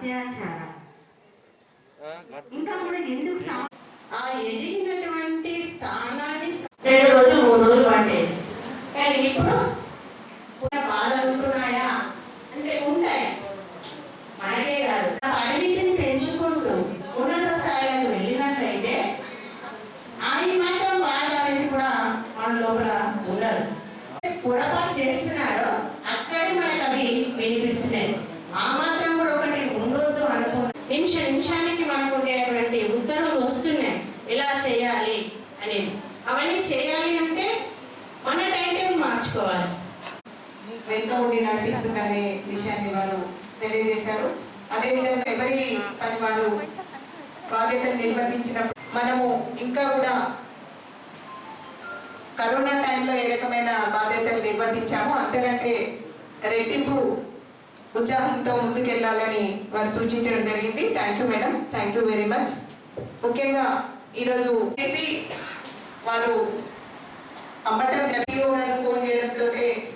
అత్యాచారం ఇంకా కూడా ఎందుకు ఆ ఎదిగినటువంటి స్థానాన్ని 2 రోజులు 3 రోజులు పట్టేది. కానీ ఇప్పుడు బాధలు ఉంటున్నాయా అంటే ఉంటాయి. మనకే కాదు, పరిమితిని పెంచుకుంటూ ఉన్నత స్థాయిలకు వెళ్ళినట్లయితే ఈ మాత్రం బాధ అనేది కూడా మన లోపల ఉండదు. పొరపాటు చేస్తున్నారో అక్కడే మనకు అవి వినిపిస్తున్నాయి. ఆ మాత్రం కూడా ఒకటి ఉండొద్దు అనుకుంటున్నాం. నిమిషానికి మనకు ఉండేటువంటి ఉత్తర్వులు వస్తున్నాయి ఎలా చేయాలి అనేది. అవన్నీ చేయాలి అంటే మన టైం టేబుల్ మార్చుకోవాలి. వెనుక ఉండి నడిపిస్తుందనే విషయాన్ని వారు తెలియజేశారు. అదేవిధంగా ఎవరి పని వారు బాధ్యతలు నిర్వర్తించినప్పుడు మనము ఇంకా కూడా కరోనా టైంలో ఏ రకమైన బాధ్యతలు నిర్వర్తించామో అంతకంటే రెట్టింపు ఉత్సాహంతో ముందుకెళ్ళాలని వారు సూచించడం జరిగింది. Thank you madam, thank you very much. ముఖ్యంగా ఈరోజు వారు అమ్మటం జడిఓ గారు ఫోన్ చేయడంతో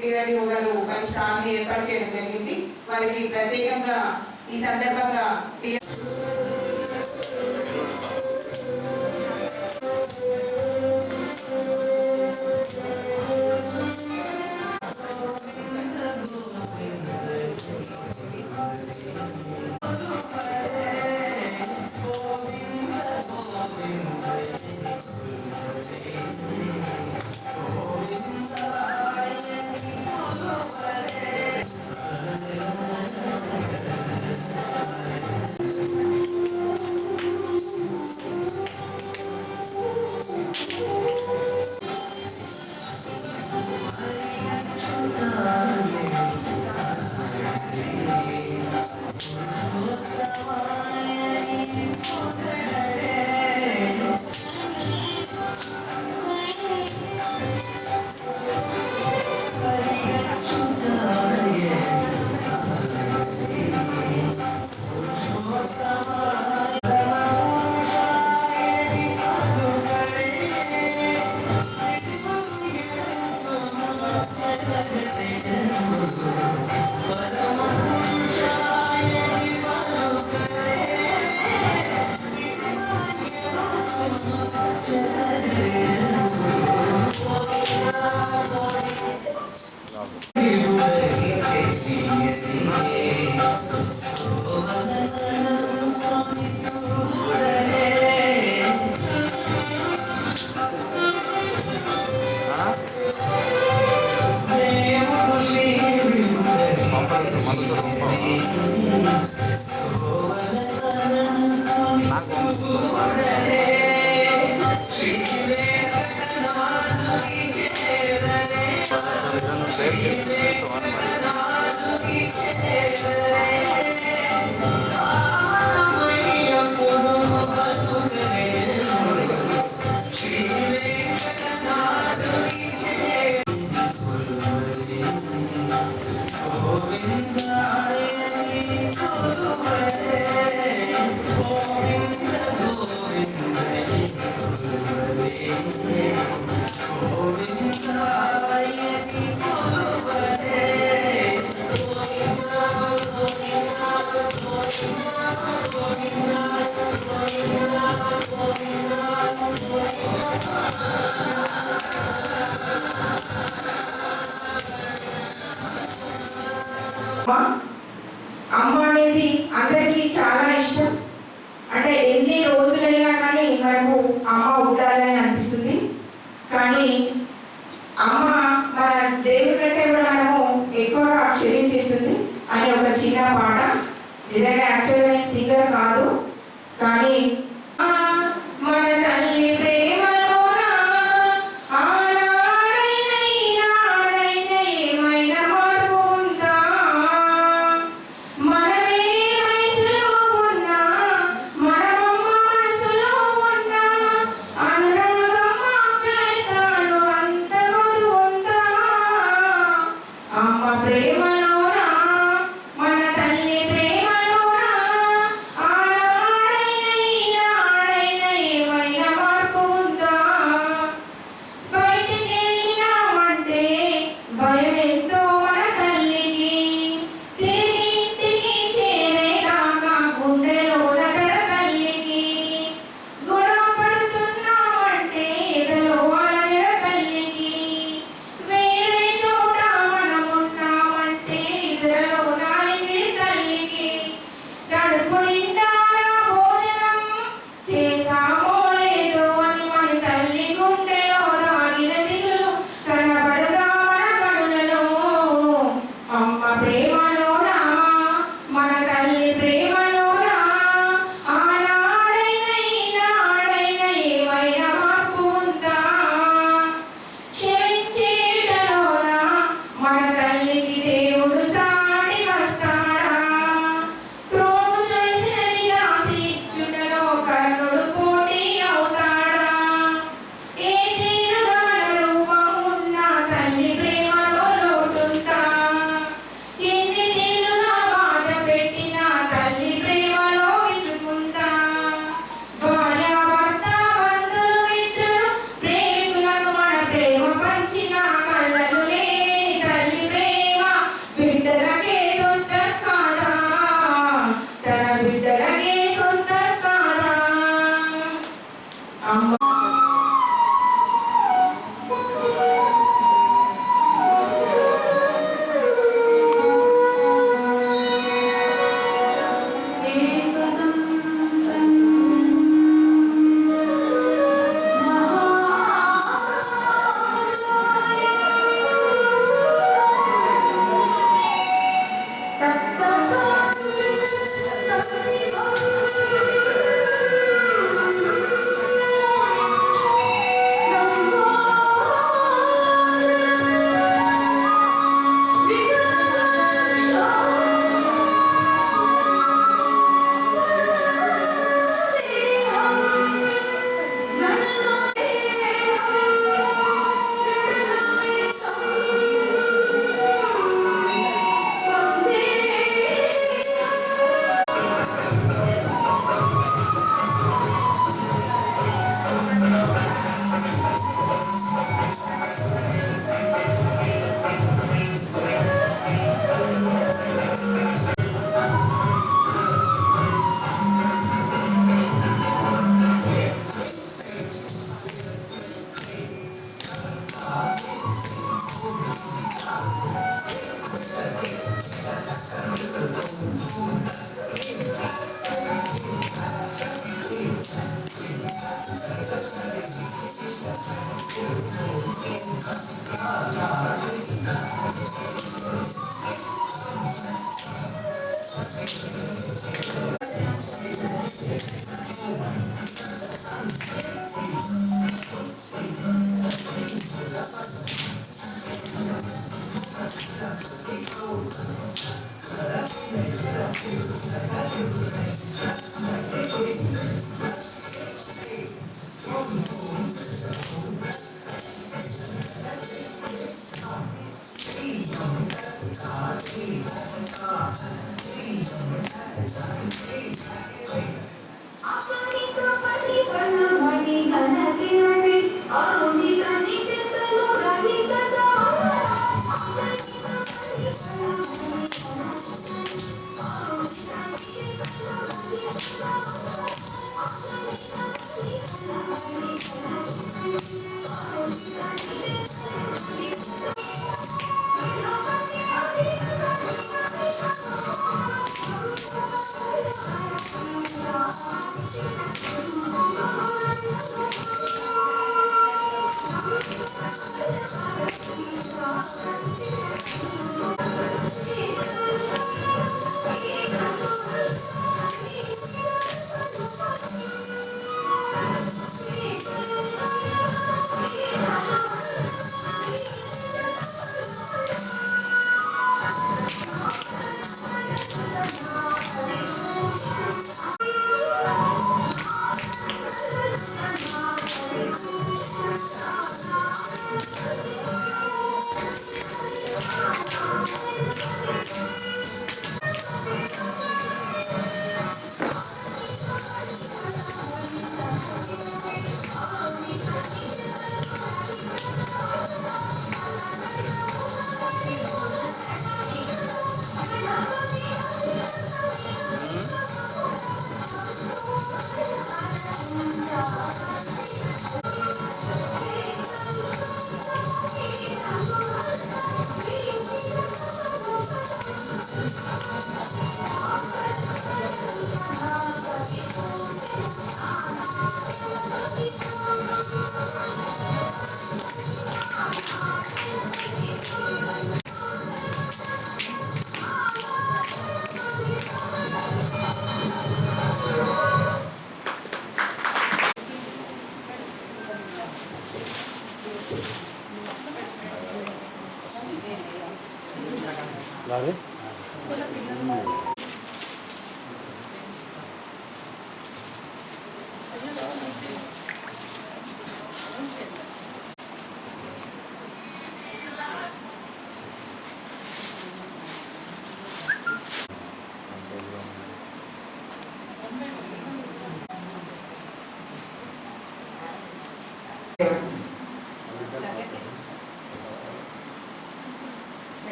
డిఆర్డిఓ గారు వారి స్టాల్ని ఏర్పాటు చేయడం జరిగింది. వారికి ప్రత్యేకంగా ఈ సందర్భంగా అమ్మ అనేది అందరికీ చాలా ఇష్టం. అంటే ఎన్ని రోజులైనా కానీ మనకు అమ్మ ఉండాలని అనిపిస్తుంది. కానీ అమ్మ మన దేవుడి కంటే కూడా మనము ఎక్కువగా క్షమించేస్తుంది అని ఒక చిన్న పాట. నిజంగా యాక్చువల్గా నేను సింగర్ కాదు, కానీ మన తల్లి ప్రేమలోనా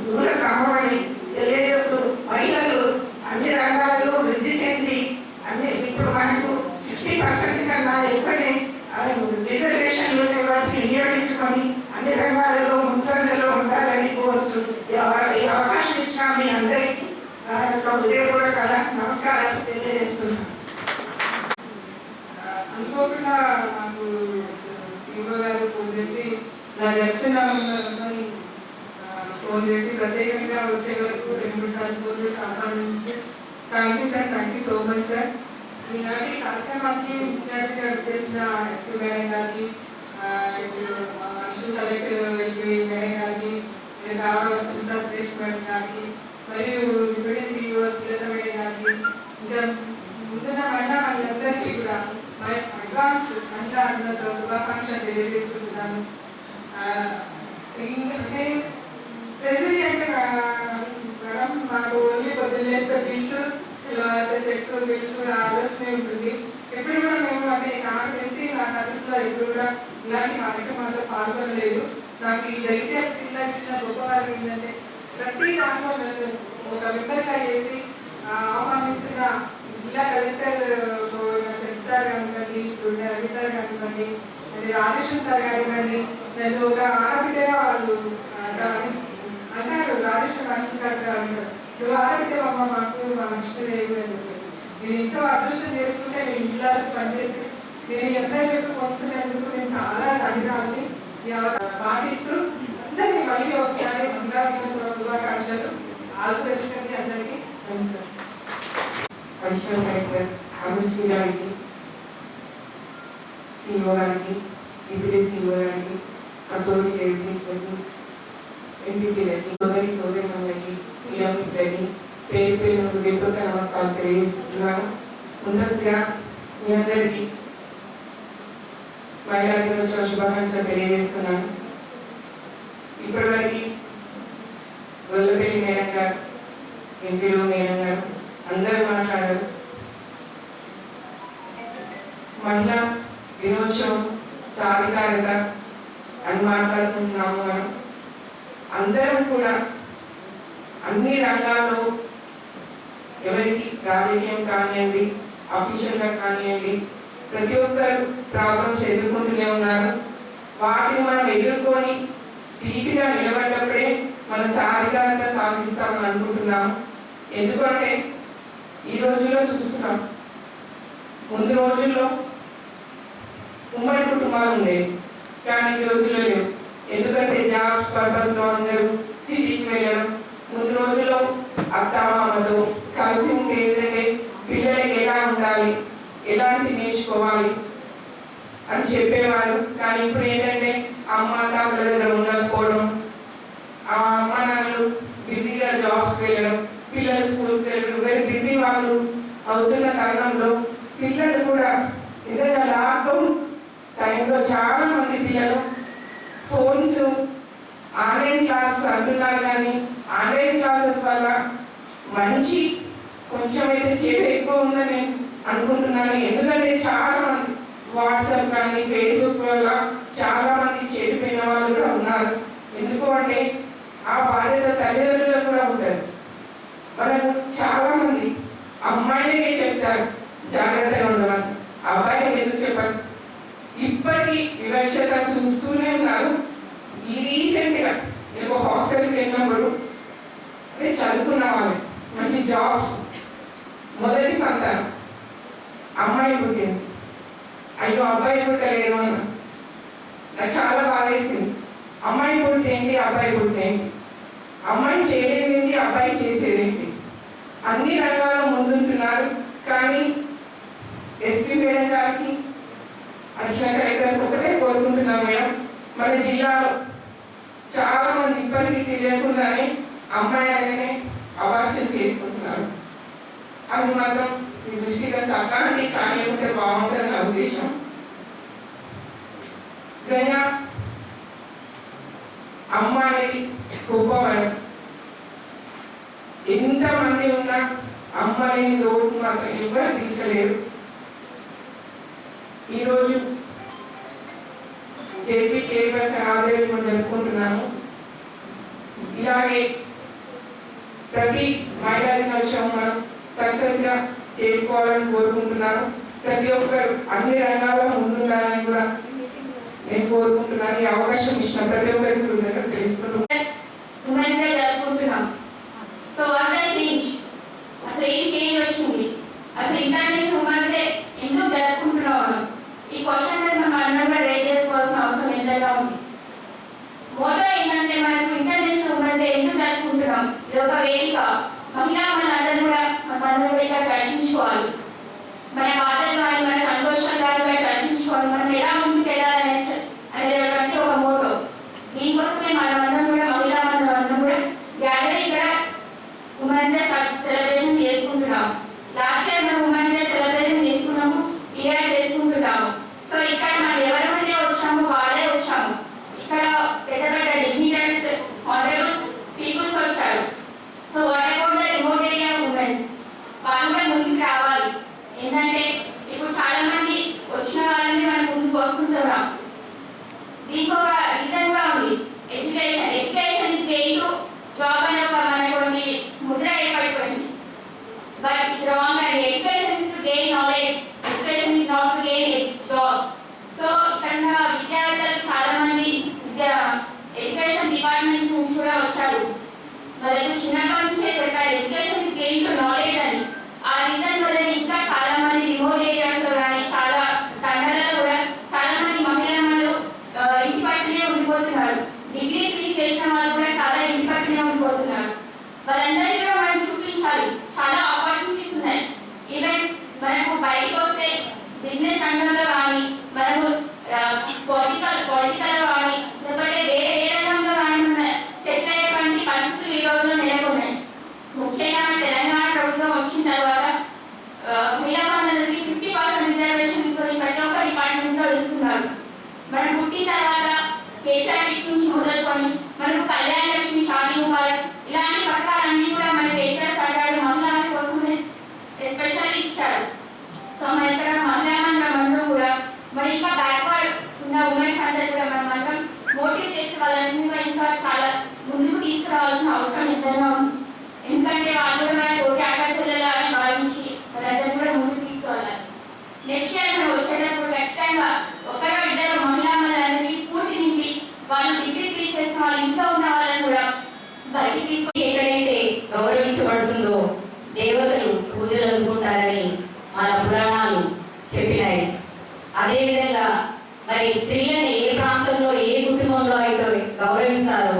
దూర సమూహాన్ని తెలియజేస్తూ మహిళలు అన్ని రంగాలలో వృద్ధి చెంది అన్ని ఇప్పుడు మనకు 60% కన్నా ఎక్కువనే రిజర్వేషన్లు వాటిని వినియోగించుకొని అన్ని రంగాలలో ముందంజలో ఉండాలని కోవచ్చు. ఈ అవకాశం ఇచ్చిన మీ అందరికీ హృదయపూర్వక నమస్కారం తెలియజేస్తున్నాను. అనుకోకుండా నాకు శ్రీరావు గారు ఫోన్ చేసి ఇలా చెప్తున్నామని ఫోన్ చేసి ప్రత్యేకంగా వచ్చే వరకు 2 సార్లు ఫోన్ చేసి ఆహ్వానించి thank you sir, thank you so much sir. ఈనాటి కార్యక్రమానికి ముఖ్య అతిథిగా చేసిన ఎస్పీ మేడం గారికి, అడిషనల్ కలెక్టర్ ఎల్పీ మేడం గారికి, కావాలి సునీతా సురేష్ మేడం గారికి, మరియు డిప్యూటీ సిఇఓ శ్రీలత మేడం గారికి, ఇంకా ముందున్న మహిళలందరికీ కూడా అడ్వాన్స్ మహిళా శుభాకాంక్షలు తెలియజేసుకుంటున్నాను. అంటే ట్రెజరీ అంటే మేడం మాకు ఓన్లీ పొద్దున్నేస్తే బిల్స్ చెక్స్ బిల్స్ ఆలోచన ఉంటుంది. ఎప్పుడు కూడా మేము అంటే నాకు తెలిసి నా సర్వీస్లో ఎప్పుడు కూడా ఇలాంటి కార్యక్రమాల్లో పాల్గొనలేదు. నాకు ఈ జగిత్యాల జిల్లా ఇచ్చిన గొప్పవారు ఏంటంటే ప్రతి దాంట్లో ఒక మెంబర్గా చేసి ఆహ్వానిస్తున్న జిల్లా కలెక్టర్ సార్ కానివ్వండి, రవి సార్ కానివ్వండి, అంటే రాజేశ్వర్ సార్ కానివ్వండి, నన్ను ఒక ఆడబిడ్డగా వాళ్ళు అన్నారు. రాజేశ్వర్ రాజేశ్వర్ గారు అంటారు, నువ్వు ఆడబిడ్డవమ్మ మాకు మా లక్ష్మీదేవి అని చెప్పేసి. నేను ఎంతో అదృష్టం చేసుకుంటే నేను జిల్లాకు పనిచేసి నేను ఎంత పొందుతున్నందుకు నేను చాలా ధన్యవాదాన్ని పాటిస్తూ అందరినీ మళ్ళీ ఒకసారి శుభాకాంక్షలు. ఆల్ ప్రెసిడెంట్ అందరికీ నమస్కారం. అడిషనల్ కలెక్టర్ అమృత్ గారికి, సిఇఓ గారికి, డిప్యూటీ సిఇఓ గారికి, అథారిటీ ఎంపీస్లకి, ఎంపీపీలకి, సోదరి సోదరిమణులకి, మిత్రులకి, పేరు పేరు హృదయపూర్వక నమస్కారాలు తెలియజేస్తున్నాను. ముందస్తుగా మీ అందరికీ మహిళా దినోత్సవ శుభాకాంక్షలు తెలియజేస్తున్నాను. ఇప్పటివరకు గొల్లపల్లి మేడం గారు, ఎంపీడీ మేడం గారు అందరూ మాట్లాడారు. మహిళా దినోత్సవం సాధికారత అని మాట్లాడుకుంటున్నాము. మనం అందరం కూడా అన్ని రంగాల్లో ఎవరికి రాజకీయం కానివ్వండి, అఫీషియల్గా కానివ్వండి, ప్రతి ఒక్కరు ప్రాబ్లమ్స్ ఎదుర్కొంటూనే ఉన్నారు. వాటిని మనం ఎదుర్కొని ధీటుగా నిలబడ్డప్పుడే మన సాధికారత సాధిస్తామని అనుకుంటున్నాము. ఎందుకంటే ఈ రోజుల్లో చూస్తున్నాం, ముందు రోజుల్లో ఉమ్మడి కుటుంబాలు ఉండేవి, కానీ ఈ రోజుల్లో లేవు. ఎందుకంటే జాబ్స్ పర్పస్లో అందరూ సిటీకి వెళ్ళడం. ముందు రోజుల్లో అత్తమామతో కలిసి ఉంటే ఏంటంటే పిల్లలకి ఎలా ఉండాలి, ఎలాంటి నేర్చుకోవాలి అని చెప్పేవారు. కానీ ఇప్పుడు ఏంటంటే అమ్మ తాతల దగ్గర ఉండకపోవడం, ఆ అమ్మ నాన్నలు బిజీగా జాబ్స్కి వెళ్ళడం, పిల్లలు స్కూల్స్కి వెళ్ళడం, వెరీ బిజీ వాళ్ళు అవుతున్న తరుణంలో పిల్లలు కూడా నిజంగా లాక్డౌన్ టైంలో చాలా మంది పిల్లలు ఫోన్స్ ఆన్లైన్ క్లాసెస్ అంటున్నారు. కానీ ఆన్లైన్ క్లాసెస్ వల్ల మంచి కొంచెం అయితే చెడు ఎక్కువ ఉందని నేను అనుకుంటున్నాను. ఎందుకంటే చాలా మంది వాట్సాప్ కానీ ఫేస్బుక్ వల్ల చాలా మంది చెడిపోయిన వాళ్ళు కూడా ఉన్నారు. ఎందుకు అంటే ఆ బాధ్యత తల్లిదండ్రులకు కూడా ఉంటుంది. మనకు చాలా మంది అమ్మాయిలకే చెప్తారు జాగ్రత్తగా ఉండమని, అబ్బాయిలకు ఎందుకు చెప్పారు? ఇప్పటికీ వివక్షత చూస్తూనే ఉన్నారు. ఈ రీసెంట్గా నేను ఒక హాస్టల్కి వెళ్ళినప్పుడు అదే చదువుకున్న వాళ్ళు మంచి జాబ్స్, మొదటి సంతానం అమ్మాయి పుట్టింది, అయ్యో అబ్బాయి పుట్టలేదు అన్న. నాకు చాలా బాధ వేసింది. అమ్మాయి పుడితే ఏంటి, అబ్బాయి పుడితే ఏంటి, అమ్మాయి చేయలేదేంటి, అబ్బాయి చేసేదేంటి? అన్ని రంగాల్లో ముందుంటున్నారు. కానీ ఎస్పీ మేడం గారికి, అడిషనల్ కలెక్టర్కి ఒకటే కోరుకుంటున్నాం మేడం, మన జిల్లాలో చాలా మంది ఇప్పటికీ తెలియకుండానే అమ్మాయి అనేది అబార్షన్ చేసుకుంటున్నారు. అది మాత్రం మీ దృష్టిగా సత్తాన్ని కానీ ఉంటే బాగుంటుంది నా ఉద్దేశం. నిజంగా అమ్మ అనేది గొప్పవాడు. ఎంతమంది ఉన్నా అమ్మ లేని లోటు మాత్రం ఎవరు తీర్చలేరు. ఈరోజు జేపీ చైర్పర్సన్ ఆధ్వర్యంలో జరుపుకుంటున్నాము. ఇలాగే ప్రతి మహిళా దినోత్సవం మనం సక్సెస్గా చేసుకోవాలని కోరుకుంటున్నాను. ప్రతి ఒక్కరు అన్ని రంగాల్లో ముందుండాలని కూడా నేను కోరుకుంటున్నాను. ఈ అవకాశం ఇచ్చిన ప్రతి ఒక్కరికి తెలుసుకుంటున్నాం. సో అసలు ఏం చేంజ్ వచ్చింది, అసలు ఇంటర్నేషనల్ ఉమెన్స్ డే ఎందుకు జరుపుకుంటున్నాం? ఈ క్వశ్చన్ మనం అందరం కూడా రేజ్ చేసుకోవాల్సిన అవసరం ఎంతైనా ఉంది. మోటో ఏంటంటే మనకు ఇంటర్నేషనల్ ఉమెన్స్ డే ఎందుకు జరుపుకుంటున్నాం? ఇది ఒక వేదిక. మనందరూ కూడా మన పండుగ వేదిక చర్చించుకోవాలి, మన బాధలు కానీ మన సంతోషాలు కానీ చర్చించుకోవాలి, మనం ఎలా ముందుకు వెళ్ళాలని అనేది ఒక మోటో. దీనికోసమే మనమందరం కూడా మనందరం కూడా గ్యాదర్ ఇక్కడ ఉమెన్స్ డే సెలబ్రేషన్ చేసుకుంటున్నాం. లాస్ట్ ఇయర్ మనం ఉమెన్స్ డే సెలబ్రేషన్ చేసుకున్నాము, ఇయర్ చేసుకుంటున్నాము. సో ఇక్కడ మనం ఎవరైతే వచ్చామో వాళ్ళే వచ్చాము. ఇక్కడ పెద్ద పెద్ద డిగ్నిటరీస్, ఆనరబుల్ పీపుల్స్ వచ్చారు. So what about the remote area women's? వాళ్ళు కూడా ముందుకు రావాలి. ఏంటంటే ఇప్పుడు చాలా మంది వచ్చిన వాళ్ళని మనం ముందుకు వస్తుంటున్నాం. దీనికి ఒక రీజన్ కూడా ఉంది. Education is gain to job అనే ఒక మనటువంటి ముద్ర ఏర్పడిపోయింది. బట్ ఇది రాంగ్ అండి. Education is to gain knowledge, education is not to gain job. So ఇక్కడ విద్యార్థులు చాలా మంది ఎడ్యుకేషన్ డిపార్ట్మెంట్స్ నుంచి కూడా వచ్చారు. వాళ్ళకి చిన్నప్పటి నుంచే చెప్పారు education is gain to knowledge అని. ఆ రీజన్ వల్ల ఇంకా చాలా మంది రిమోట్ ఏరియాస్లో కానీ చాలా తండాలలో కూడా చాలా మంది మహిళలు ఇంటి పట్టునే ఉండిపోతున్నారు. డిగ్రీ ఫీజ్ చేసిన వాళ్ళు కూడా చాలా ఇంటి పట్టునే ఉండిపోతున్నారు. వాళ్ళందరికీ కూడా మనం చూపించాలి, చాలా ఆపర్చునిటీస్ ఉన్నాయి. ఉంటారని మన పురాణాలు చెప్పినాయి. అదేవిధంగా మరి స్త్రీలను ఏ ప్రాంతంలో ఏ కుటుంబంలో అయితే గౌరవిస్తారో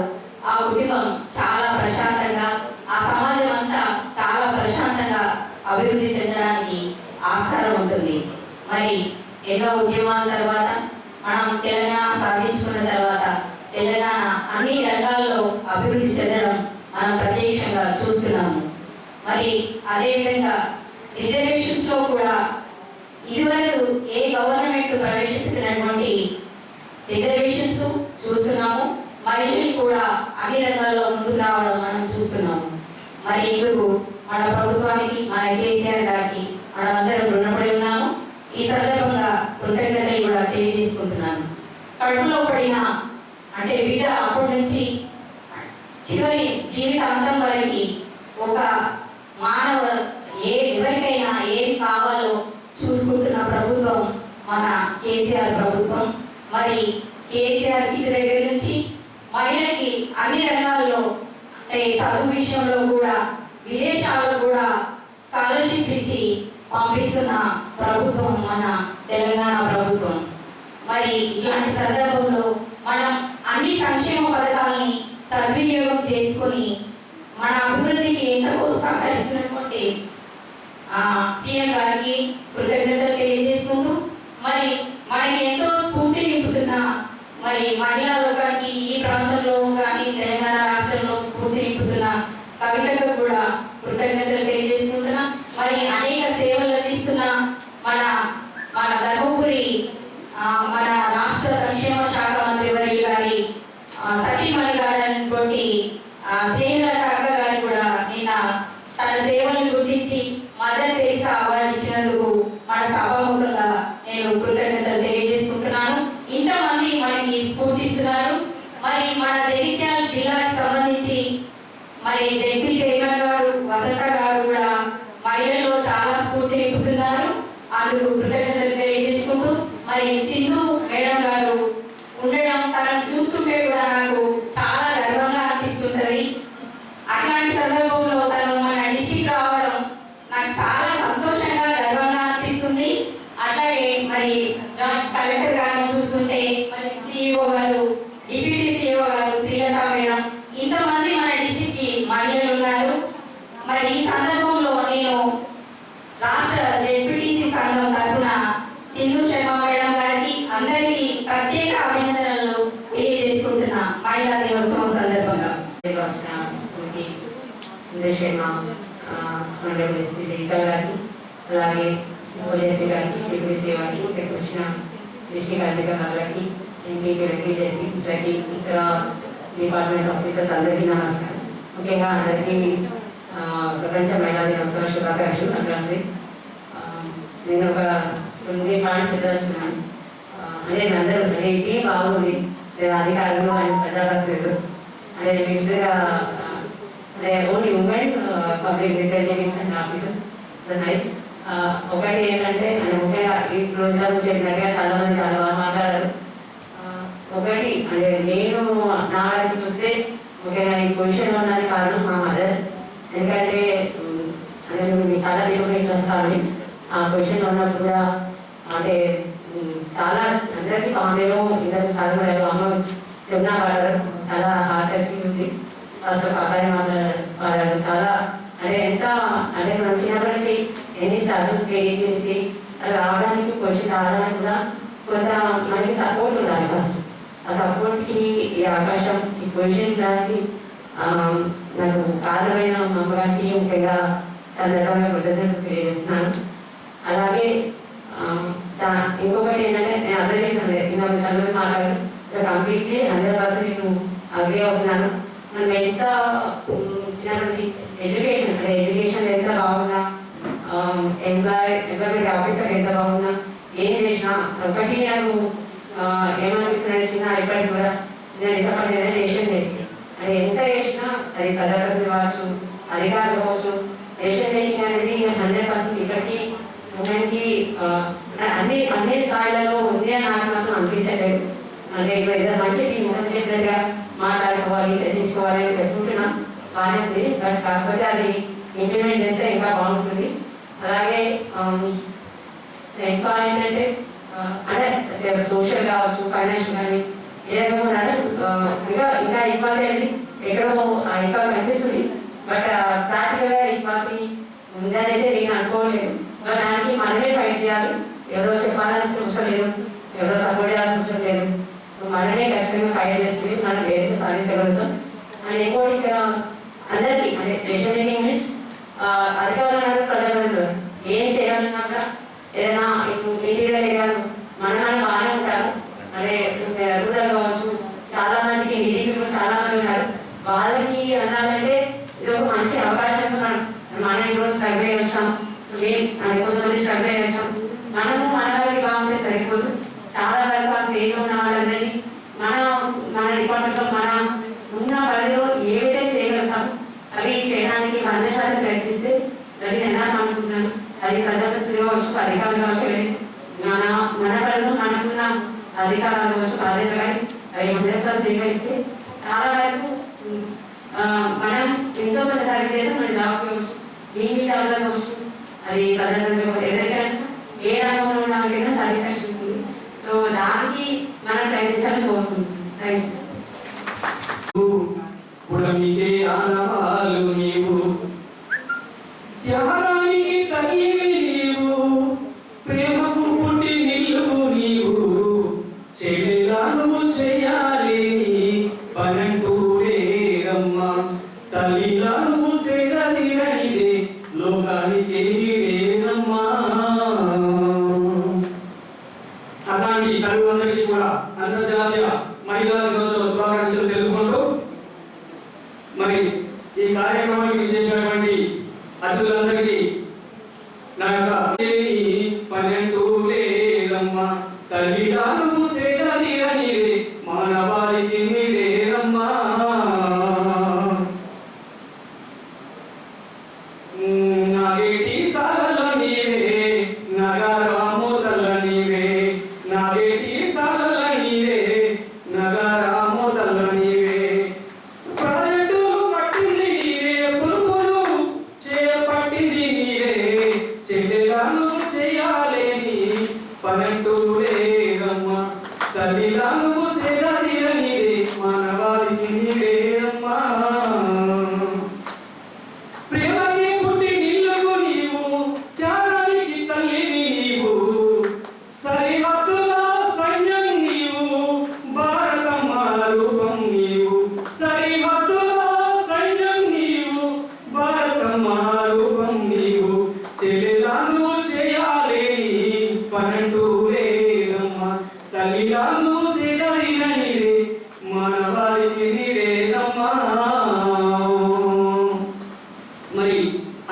ఆ కుటుంబం చాలా ప్రశాంతంగా, ఆ సమాజం అంతా చాలా ప్రశాంతంగా అభివృద్ధి చెందడానికి ఆస్కారం ఉంటుంది. మరి ఎన్నో ఉద్యమాల తర్వాత మనం తెలంగాణ సాధించుకున్న తర్వాత తెలంగాణ అన్ని రంగాల్లో అభివృద్ధి చెందడం మనం ప్రత్యక్షంగా చూస్తున్నాము. మరి అదేవిధంగా రిజర్వేషన్స్ లో కూడా ఇదివరకు ఏ గవర్నమెంట్ ప్రవేశపెట్టినటువంటి రిజర్వేషన్స్ చూస్తున్నాము. మహిళలు కూడా అన్ని రంగాల్లో ముందుకు రావడం మనం చూస్తున్నాము. మరి ఇందుకు మన ప్రభుత్వానికి, మన కేసీఆర్ గారికి మనమందరం రుణపడి ఉన్నాము. ఈ సందర్భంగా కృతజ్ఞతలు కూడా తెలియజేసుకుంటున్నాను. కడుపులో పడిన అంటే బిడ్డ అప్పటి నుంచి చివరి జీవితాంతం వరకు ఒక మానవ ఎవరికైనా ఏం కావాలో చూసుకుంటున్న ప్రభుత్వం మన కేసీఆర్ ప్రభుత్వం. మరి కేసీఆర్ ఇంటి దగ్గర నుంచి మహిళకి అన్ని రంగాల్లో అంటే చదువు విషయంలో కూడా విదేశాల్లో కూడా స్కాలర్షిప్ ఇచ్చి పంపిస్తున్న ప్రభుత్వం మన తెలంగాణ ప్రభుత్వం. మరి ఇలాంటి సందర్భంలో మనం అన్ని సంక్షేమ పథకాలని సద్వినియోగం చేసుకొని మన అభివృద్ధికి ఎంతో సహకరిస్తున్నటువంటి సీఎం గారికి కృతజ్ఞతలు తెలియజేసుకుంటూ, మరి మనకి ఎంతో స్ఫూర్తి నింపుతున్న మరి మహిళా లోకానికి ఈ ప్రాంతంలో కానీ తెలంగాణ రాష్ట్రంలో స్ఫూర్తి నింపుతున్న కవితకు కూడా కృతజ్ఞతలు తెలియజేసుకుంటున్నా. మరి అనేక సేవలు అందిస్తున్న మన మన ధర్మపురి మన రాష్ట్ర సంక్షేమ శాఖ మంత్రి వర్యులు గారి సతీమణి గారైనటువంటి శ్రీలత అక్క గారు కూడా నిన్న తన సేవలను గుర్తించి మదర్ తెరీసా అవార్డు ఇచ్చినందుకు మన సభాముఖంగా నేను కృతజ్ఞతలు తెలియజేసుకుంటున్నాను. ఇంతమంది మనకి స్ఫూర్తిస్తున్నారు. మరి మన జగిత్యాల జిల్లాకి సంబంధించి మరి జెడ్పీ చైర్మన్ గారు వసంత గారు కూడా మహిళల్లో చాలా స్ఫూర్తి నింపుతున్నారు. అందుకు కృతజ్ఞతలు తెలియజేసుకుంటూ, మరి సింధు మేడం గారు ఉండడం తనను చూస్తుంటే కూడా నాకు చాలా గర్వంగా అనిపిస్తుంటది. అట్లాంటి సందర్భంలో తను మన డిస్ట్రిక్ట్ రావడం నాకు చాలా సంతోషంగా గర్వంగా అనిపిస్తుంది. అట్లాగే మరి జాయింట్ కలెక్టర్ గారిని చూస్తుంటే మరి సిఇఓ గారు, డిప్యూటీ సిఇఓ గారు శ్రీలత మేడం, ఇంతమంది మన డిస్ట్రిక్ట్ కి మహిళలు ఉన్నారు. మరి ఈ సందర్భంలో నేను రాష్ట్ర జెడ్పీటీసీ సంఘం తరఫున సింధు శర్మ మేడం గారికి అందరికీ ప్రత్యేక అభినందనలు తెలియజేసుకుంటున్నా మహిళా దినోత్సవం సందర్భంగా. సింధు శర్మ గారికి, అలాగే జెడ్పీ గారికి, డిప్యూటీ గారికి, ఇక్కడికి వచ్చిన డిస్ట్రిక్ట్ అధికారులకి, ఎంపీపీలకి, జెడ్పీసీలకి, ఇతర డిపార్ట్మెంట్ ఆఫీసర్స్ అందరికీ నమస్కారం. ముఖ్యంగా అందరికీ ప్రపంచ మహిళా దినోత్సవ శుభాకాంక్షలు. అడ్రస్ని నేను ఒక 20 పాయింట్స్ ఎదురుస్తున్నాను. అంటే అందరూ అంటే ఇది బాగుంది, అధికారులు అండ్ ప్రజాప్రతినిధులు అంటే మిక్స్డ్గా అంటే only women public representatives and officers nice. ఒకటి ఏంటంటే ముఖ్యంగా ఈ రోజు చెప్పినట్టుగా చాలా మంది చాలా బాగా మాట్లాడారు. ఒకటి అంటే నేను నా వారికి చూస్తే ముఖ్యంగా ఈ పొజిషన్లో ఉన్నది కారణం మా మదర్. ఎందుకంటే అంటే మీకు చాలా రికమెండ్ చేస్తామని ఆ పొజిషన్లో ఉన్నప్పుడు కూడా అంటే చాలా అందరికీ ఫ్యామిలీలో ఇంతకు చాలా మంది అమ్మ చెప్పినా పాడారు, చాలా హార్ట్ టచింగ్ ఉంది. అసలు అబ్బాయి మాట్లాడారు చాలా అంటే ఎంత అంటే మనం చిన్నప్పటి నుంచి ఎన్ని స్ట్రగుల్స్ ఫేస్ చేసి అలా రావడానికి పొజిషన్ రావడానికి కూడా కొంత మనకి సపోర్ట్ ఉండాలి. ఫస్ట్ ఆ సపోర్ట్కి ఈ అవకాశం ఈ పొజిషన్ దానికి నాకు కారణమైన మా అమ్మగారికి ముఖ్యంగా సందర్భంగా కృతజ్ఞతలు తెలియజేస్తున్నాను. అలాగే ఇంకొకటి ఏంటంటే నేను అర్థం చేశాను ఇంకొక చదువు మాట్లాడాను కంప్లీట్లీ 100% నేను అగ్రీ అవుతున్నాను. మనం ఎంత చిన్నప్పటి ఎడ్యుకేషన్ అంటే ఎడ్యుకేషన్ ఎంత బాగున్నా, ఎంప్లాయ్మెంట్ ఆఫీసర్ ఎంత బాగున్నా, ఏం చేసినా ఒకటి నాకు ఏమనిపిస్తున్నాయి చిన్న ఇప్పటికి కూడా చిన్న డిసప్పాయింట్మెంట్ రేషన్ లేదు. అది ఎంత చేసినా అది ప్రజాప్రతినిధి కావచ్చు, అధికారులు కావచ్చు, రేషన్ మేకింగ్ అనేది 100% ఇప్పటికీ ఉమెన్కి అన్ని స్థాయిలలో ఉంది అని నాకు మాత్రం అనిపించలేదు. అంటే ఇప్పుడు ఏదైనా మంచి ఇంతకు చెప్పినట్టుగా మాట్లాడుకోవాలి, చర్చించుకోవాలి అని చెప్పుకుంటున్నాం బాగానే ఉంది. బట్ కాకపోతే అది ఇంప్లిమెంట్ చేస్తే ఇంకా బాగుంటుంది. అలాగే ఇంకా ఏంటంటే అంటే సోషల్ కావచ్చు, ఫైనాన్షియల్ కానీ ఏ రకంగా ఇంకా ఈక్వాలిటీ అనేది ఎక్కడో ఇంకా కనిపిస్తుంది. బట్ ప్రాక్టికల్గా ఈక్వాలిటీ ఉందని అయితే నేను అనుకోలేదు. బట్ దానికి మనమే ఫైట్ చేయాలి. ఎవరో చెప్పాల్సిన అవసరం లేదు, ఎవరో సపోర్ట్ చేయాల్సిన అవసరం లేదు. సో మనమే కష్టంగా ఫైట్ చేస్తే మనం ఏదైతే సాధించగలుగుతాం. అండ్ ఇంకోటి ఇక్కడ అందరికీ అంటే డెసిషన్ మేకింగ్ మీన్స్ అధికారులు ఉన్నారు, ప్రజలు ఉన్నారు. ఏం చేయాలన్నాక ఏదైనా ఇప్పుడు ఇంటీరియర్ ఏరియాలు మన బాగానే ఉంటారు. అదే రూరల్ కావచ్చు, చాలా మందికి నీటి పీపుల్ చాలా మంది ఉన్నారు. వాళ్ళకి అనాలంటే ఇది ఒక మంచి అవకాశం. మనం ఇప్పుడు స్ట్రగుల్ అయ్యి వచ్చాం, కొంతమంది స్ట్రగుల్ అయ్యి వచ్చాం. మనము మన వాళ్ళకి బాగుంటే సరిపోదు. చాలా వరకు ఆ స్టేజ్లో ఉన్న వాళ్ళందరినీ మన డిపార్ట్మెంట్లో మన ఉన్న పరిధిలో ఏవైతే చేయగలుగుతాం అవి చేయడానికి 100% ప్రయత్నిస్తే అది ఎలా అనుకుంటున్నాను. అది ప్రజాప్రతినిధులు కావచ్చు, అధికారులు కావచ్చు, మన పరిధిలో మనకున్న అధికారాలు కావచ్చు, బాధ్యత కానీ అవి 100% నిర్వహిస్తే చాలా వరకు మనం ఎంతో కొంత సరి చేస్తే మన జాబ్ కావచ్చు, మీ జాబ్లో కావచ్చు, అది ప్రజాప్రతినిధులు ఎవరికైనా ఏ రంగంలో ఉన్న వాళ్ళకైనా సాటిస్ఫాక్షన్ ఉంటుంది. సో దానికి మనం ప్రయత్నించాలని కోరుకుంటున్నాం. Thank you. పుడమికే ఆనవాలు నీవు, త్యాగానికి తల్లివి నీవు, ప్రేమకు పుట్టి నిల్లువు నీవు, చెల్లెలా నువ్వు చేయాలి పనంటూరేరమ్మ, తల్లిలా నువ్వు సేదీరనిదే లోకానికి లేదమ్మా. అలాంటి తల్లులందరికీ కూడా అంతర్జాతీయ మహిళా దినోత్సవ శుభాకాంక్షలు తెలుపుకుంటూ మరి ఈ కార్యక్రమానికి విచ్చేసినటువంటి అతిథులందరికీ నా యొక్క పన్నెండు లేదమ్మా, తల్లిలా నువ్వు సేదీరనిదే మానవాళికి నీదేరమ్మా. నాగేటి సాగల నీవే, నగరామోదల నీవే, నాగేటి సాగల నీవే, నగరామోదల నీవే, ప్రాజెక్టు పట్టింది నీవే, పురుగులు చేపట్టింది నీవే, చెల్లెలను చేయాలేని పనంటూరేరమ్మా, తల్లిలా నువ్వు సేదీరనిదే మానవాళికి నీదేరమ్మా. ప్రేమకి పుట్టి నిల్లువు నీవు, త్యాగానికి తల్లివి నీవు, సరిహద్దుల సైన్యం నీవు, భారతమ్మ రూపం నీవు, సరిహద్దుల సైన్యం నీవు, భారతమ్మ రూపం నీవు, చెల్లెలా నువ్వు చేయాలేని పనంటూరేరమ్మా, తల్లిలా నువ్వు సేదీరనిదే మానవాళికి నీదేరమ్మా. మరి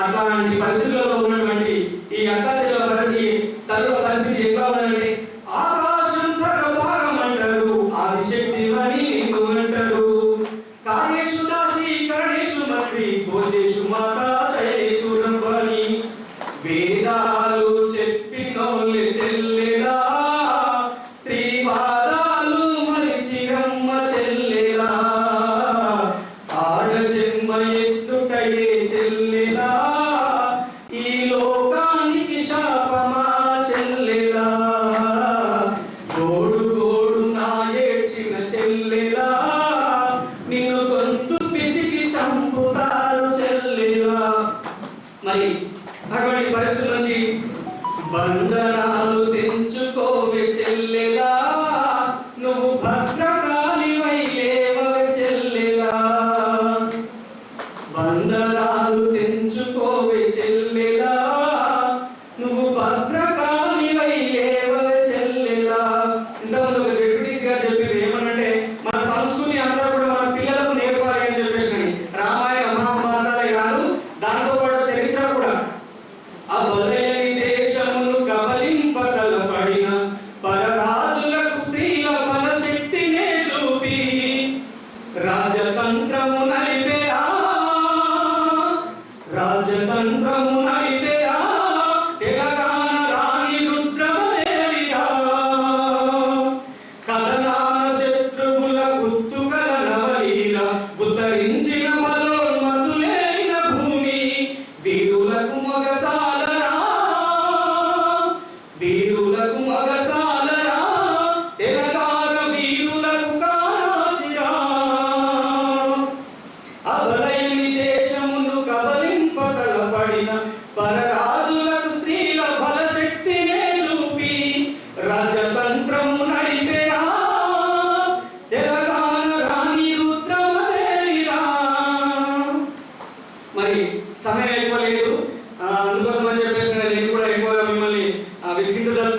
అట్లాంటి పరిస్థితుల్లో ఉన్నటువంటి ఈ అక్క చెల్లెల పరిస్థితి, తల్లుల పరిస్థితి ఎట్లా ఉందంటే ఆకాశం సర్వభాగం అంటారు, ఆదిశక్తివని నిన్ను అంటారు, కార్యేషు దాసి కరణేషు మంత్రి భోజేషు మాతా శైలేషు రంభని, వేదాలు చెప్పినోళ్ళే చెల్లెలా, స్త్రీ పాదాలు మరిచిరమ్మ చెల్లెలా, ఆడ జన్మ ఎత్తుటయే చెల్లెలా, ఈ లోకానికి శాపమా చెల్లెలా, గోడు గోడు నా ఏడ్చిన చెల్లెలా, నిన్ను గొంతు పిసికి చంపుతారు చెల్లెలా. మరి అటువంటి పరిస్థితుల నుంచి బంధనాలు తెంచుకోవే చెల్లెలా, నువ్వు భద్రకాళివై లేవవే చెల్లెలా, బంధనాలు తెంచుకోవే చెల్లెలా, నువ్వు భద్రకాళివై లేవవే చెల్లెలా. ఇంతకుముందు ఒక డిప్యూటీసీ గారు చెప్పింది ఏమనంటే మన సంస్కృతి అంతా కూడా మన పిల్లలకు నేర్పాలి అని చెప్పేసి, రామాయణ మహాభారతాలే కాదు దాంతో పాటు చరిత్ర కూడా. అబలేని దేశమును కబలింప తలపడిన పరరాజుల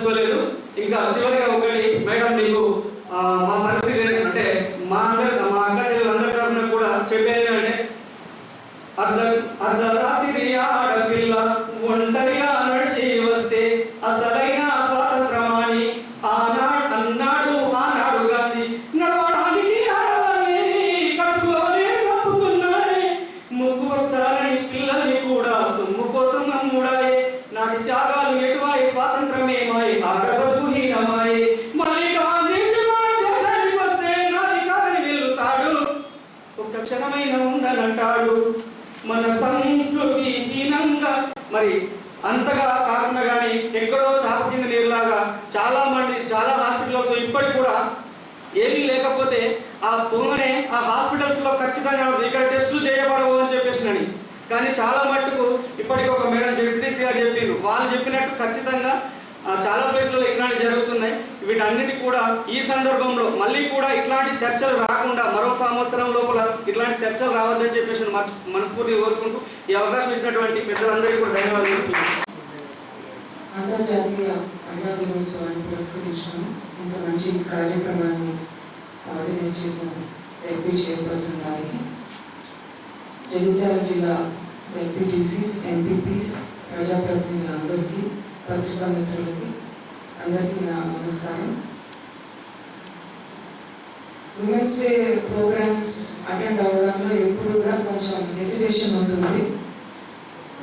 మర్చిపోలేదు. ఇంకా చివరిగా ఒకటి మేడం, మీకు మా పరిస్థితి అంటే మా అక్క చెల్లెలందరి తరఫున కూడా చెప్పేది అంటే, అర్ధరాత్రి ఆడపిల్ల ఒంటరిగా నడిచి వస్తే అసలైన స్వాతంత్రమాని అన్నాడు గాంధీ. నడవడానికి కడుపులోనే చంపుతున్నారే, ముక్కు వచ్చాలని పిల్లల్ని కూడా సొమ్ము కోసం నమ్ముడాయే. నాటి త్యాగాలు ఎటువాయి, స్వాతంత్రమే మాయి, ఆడబడుకు హీనమాయి. మళ్ళీ గాంధీజీ మన దేశానికి వస్తే నాది కాదని వెళ్తాడు, ఒక్క క్షణమైన ఉండనంటాడు. మన సంస్కృతి హీనంగా మరి అంతగా కాకుండా కానీ ఎక్కడో చాప కింద నీరులాగా చాలా హాస్పిటల్స్ ఇప్పటికి కూడా ఏమీ లేకపోతే ఆ పొంగనే ఆ హాస్పిటల్స్లో ఖచ్చితంగా ఇక్కడ టెస్టులు చేయబడవు అని చెప్పేసినని. కానీ చాలా మట్టుకు ఇప్పటికి ఒక మేడం జెడ్పీటీసీ గారు చెప్పిండ్రు, వాళ్ళు చెప్పినట్టు ఖచ్చితంగా చాలా ప్లేస్లలో ఇట్లాంటివి జరుగుతున్నాయి. వీటన్నిటికి కూడా ఈ సందర్భంలో మళ్ళీ కూడా ఇట్లాంటి చర్చలు రాకుండా మరో సంవత్సరం లోపల ఇట్లాంటి చర్చలు రావద్దని చెప్పేసి మనస్ఫూర్తిగా కోరుకుంటూ ఈ అవకాశం ఇచ్చినటువంటి పెద్దలందరికీ కూడా ధన్యవాదాలు. అంతర్జాతీయ మహిళా దినోత్సవాన్ని పురస్కరించుకొని ఇంత మంచి కార్యక్రమాన్ని ఆర్గనైజ్ చేసిన జెడ్పీ చైర్పర్సన్ గారికి, జగిత్యాల జిల్లా జెడ్పీటీసీస్, ఎంపీపీస్, ప్రజాప్రతినిధులందరికీ, పత్రికా మిత్రులకి అందరికీ నా నమస్కారం. ఉమెన్స్ డే ప్రోగ్రామ్స్ అటెండ్ అవ్వడంలో ఎప్పుడు కూడా కొంచెం హెసిటేషన్ ఉంటుంది.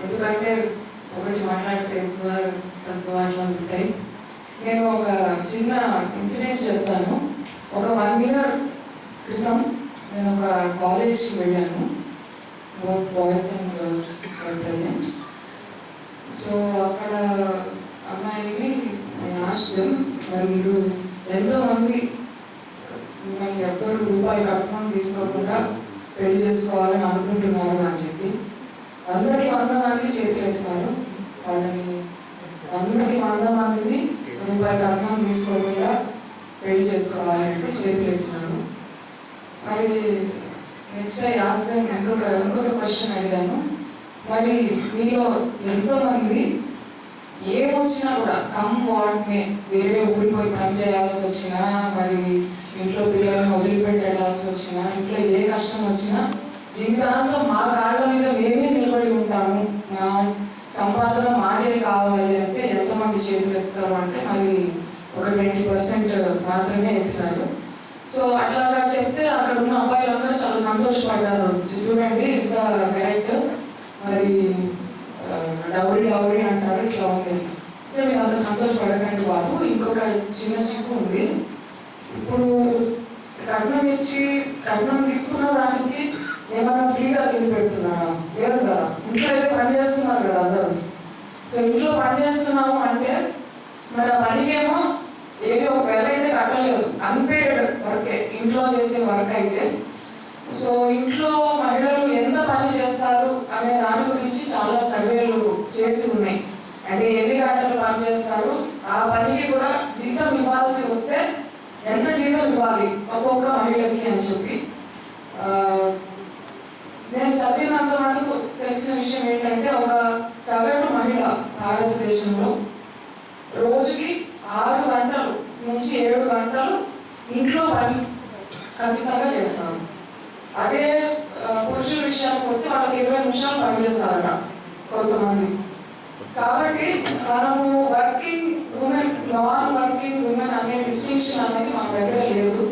ఎందుకంటే ఒకటి మాట్లాడితే ఎక్కువ తక్కువ అట్లా ఉంటాయి. నేను ఒక చిన్న ఇన్సిడెంట్ చెప్తాను. ఒక 1 year క్రితం నేను ఒక కాలేజ్కి వెళ్ళాను, both boys and girls present. So అక్కడ అమ్మాయిని ఆశ్రయం, మరి మీరు ఎంతోమంది మిమ్మల్ని ఎవ్వరు రూపాయి కట్నం తీసుకోకుండా పెళ్లి చేసుకోవాలని అనుకుంటున్నారు అని చెప్పి 100 మంది చేతులు ఎత్తున్నారు. వాళ్ళని 100 మందిని రూపాయి కట్నం తీసుకోకుండా పెళ్లి చేసుకోవాలంటే చేతులు ఎత్తున్నారు. మరి నెక్స్ట్ ఆశ్రయం ఇంకొక క్వశ్చన్ అడిగాను, మరి మీలో ఎంతోమంది ఏమొచ్చినా కూడా కమ్ వాట్మే వేరే ఊరిపోయి పని చేయాల్సి వచ్చినా, మరి ఇంట్లో పిల్లల్ని వదిలిపెట్టాల్సి వచ్చినా, ఇంట్లో ఏ కష్టం వచ్చినా జీవితాంతం మా కాళ్ళ మీద మేమే నిలబడి ఉంటాము, మా సంపాదన మాదే కావాలి అంటే ఎంతమంది చేతులు ఎత్తుతారు అంటే మరి ఒక 20% మాత్రమే ఎత్తున్నారు. సో అట్లాగా చెప్తే అక్కడ ఉన్న అబ్బాయిలందరూ చాలా సంతోషపడ్డారు. చూడండి ఇంత కరెక్ట్, మరి డౌరీ అంటారు ఇట్లా ఉంది. సో మీరు అంత సంతోషపడకండి బాబు. ఇంకొక చిన్న చిక్కు ఉంది. ఇప్పుడు కట్నం తీసుకున్న దానికి ఏమన్నా ఫ్రీగా తిని పెడుతున్నారా? లేదు కదా. ఇంట్లో అయితే పని చేస్తున్నారు కదా అందరూ. సో ఇంట్లో పని చేస్తున్నాము అంటే మరి ఆ పనికేమో ఏమి ఒకవేళ అయితే కట్టలేదు, అన్పేడ్ వర్కే, ఇంట్లో చేసే వర్క్ అయితే. సో ఇంట్లో మహిళలు ఎంత పని చేస్తారు అనే దాని గురించి చాలా సర్వేలు చేసి ఉన్నాయి. అంటే ఎన్ని గంటలు పని చేస్తారు, ఆ పనికి కూడా జీతం ఇవ్వాల్సి వస్తే ఎంత జీతం ఇవ్వాలి ఒక్కొక్క మహిళకి అని చెప్పి నేను చదివినంత మటుకు తెలిసిన విషయం ఏంటంటే, ఒక సగటు మహిళ భారతదేశంలో రోజుకి 6 గంటలు నుంచి 7 గంటలు ఇంట్లో పని ఖచ్చితంగా చేస్తారు. అదే పురుషుల విషయానికి వస్తే వాళ్ళకి 20 నిమిషాలు పనిచేస్తారట కొంతమంది. కాబట్టి మనము working women, non working women అనే డిస్టింక్షన్ అనేది మన దగ్గర లేదు.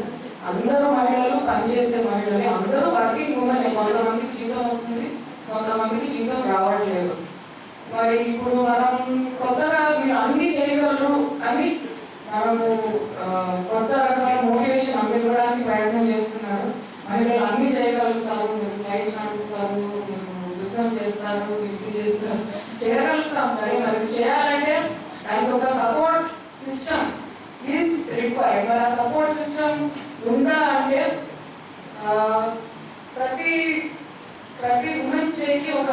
అందరూ మహిళలు, పనిచేసే మహిళలే, అందరూ వర్కింగ్ ఉమెన్. కొంతమందికి జీతం వస్తుంది, కొంతమందికి జీతం రావట్లేదు. మరి ఇప్పుడు మనం కొత్తగా మీరు అన్ని చేయగలరు అని మనము కొత్త రకమైన మోటివేషన్ అందరు ఇవ్వడానికి ప్రయత్నం చేస్తున్నారు. మహిళలు అన్ని చేయగలుగుతారు, మీరు ఫ్లైట్ నడుపుతారు, మీరు యుద్ధం చేస్తారు, మీరు చేస్తారు, చేయగలుగుతాం. సరే, మరి చేయాలంటే దానికి ఒక సపోర్ట్ సిస్టమ్ ఈజ్ రిక్వైర్డ్. మరి ఆ సపోర్ట్ సిస్టమ్ ఉందా అంటే ప్రతి ఉమెన్స్ డేకి ఒక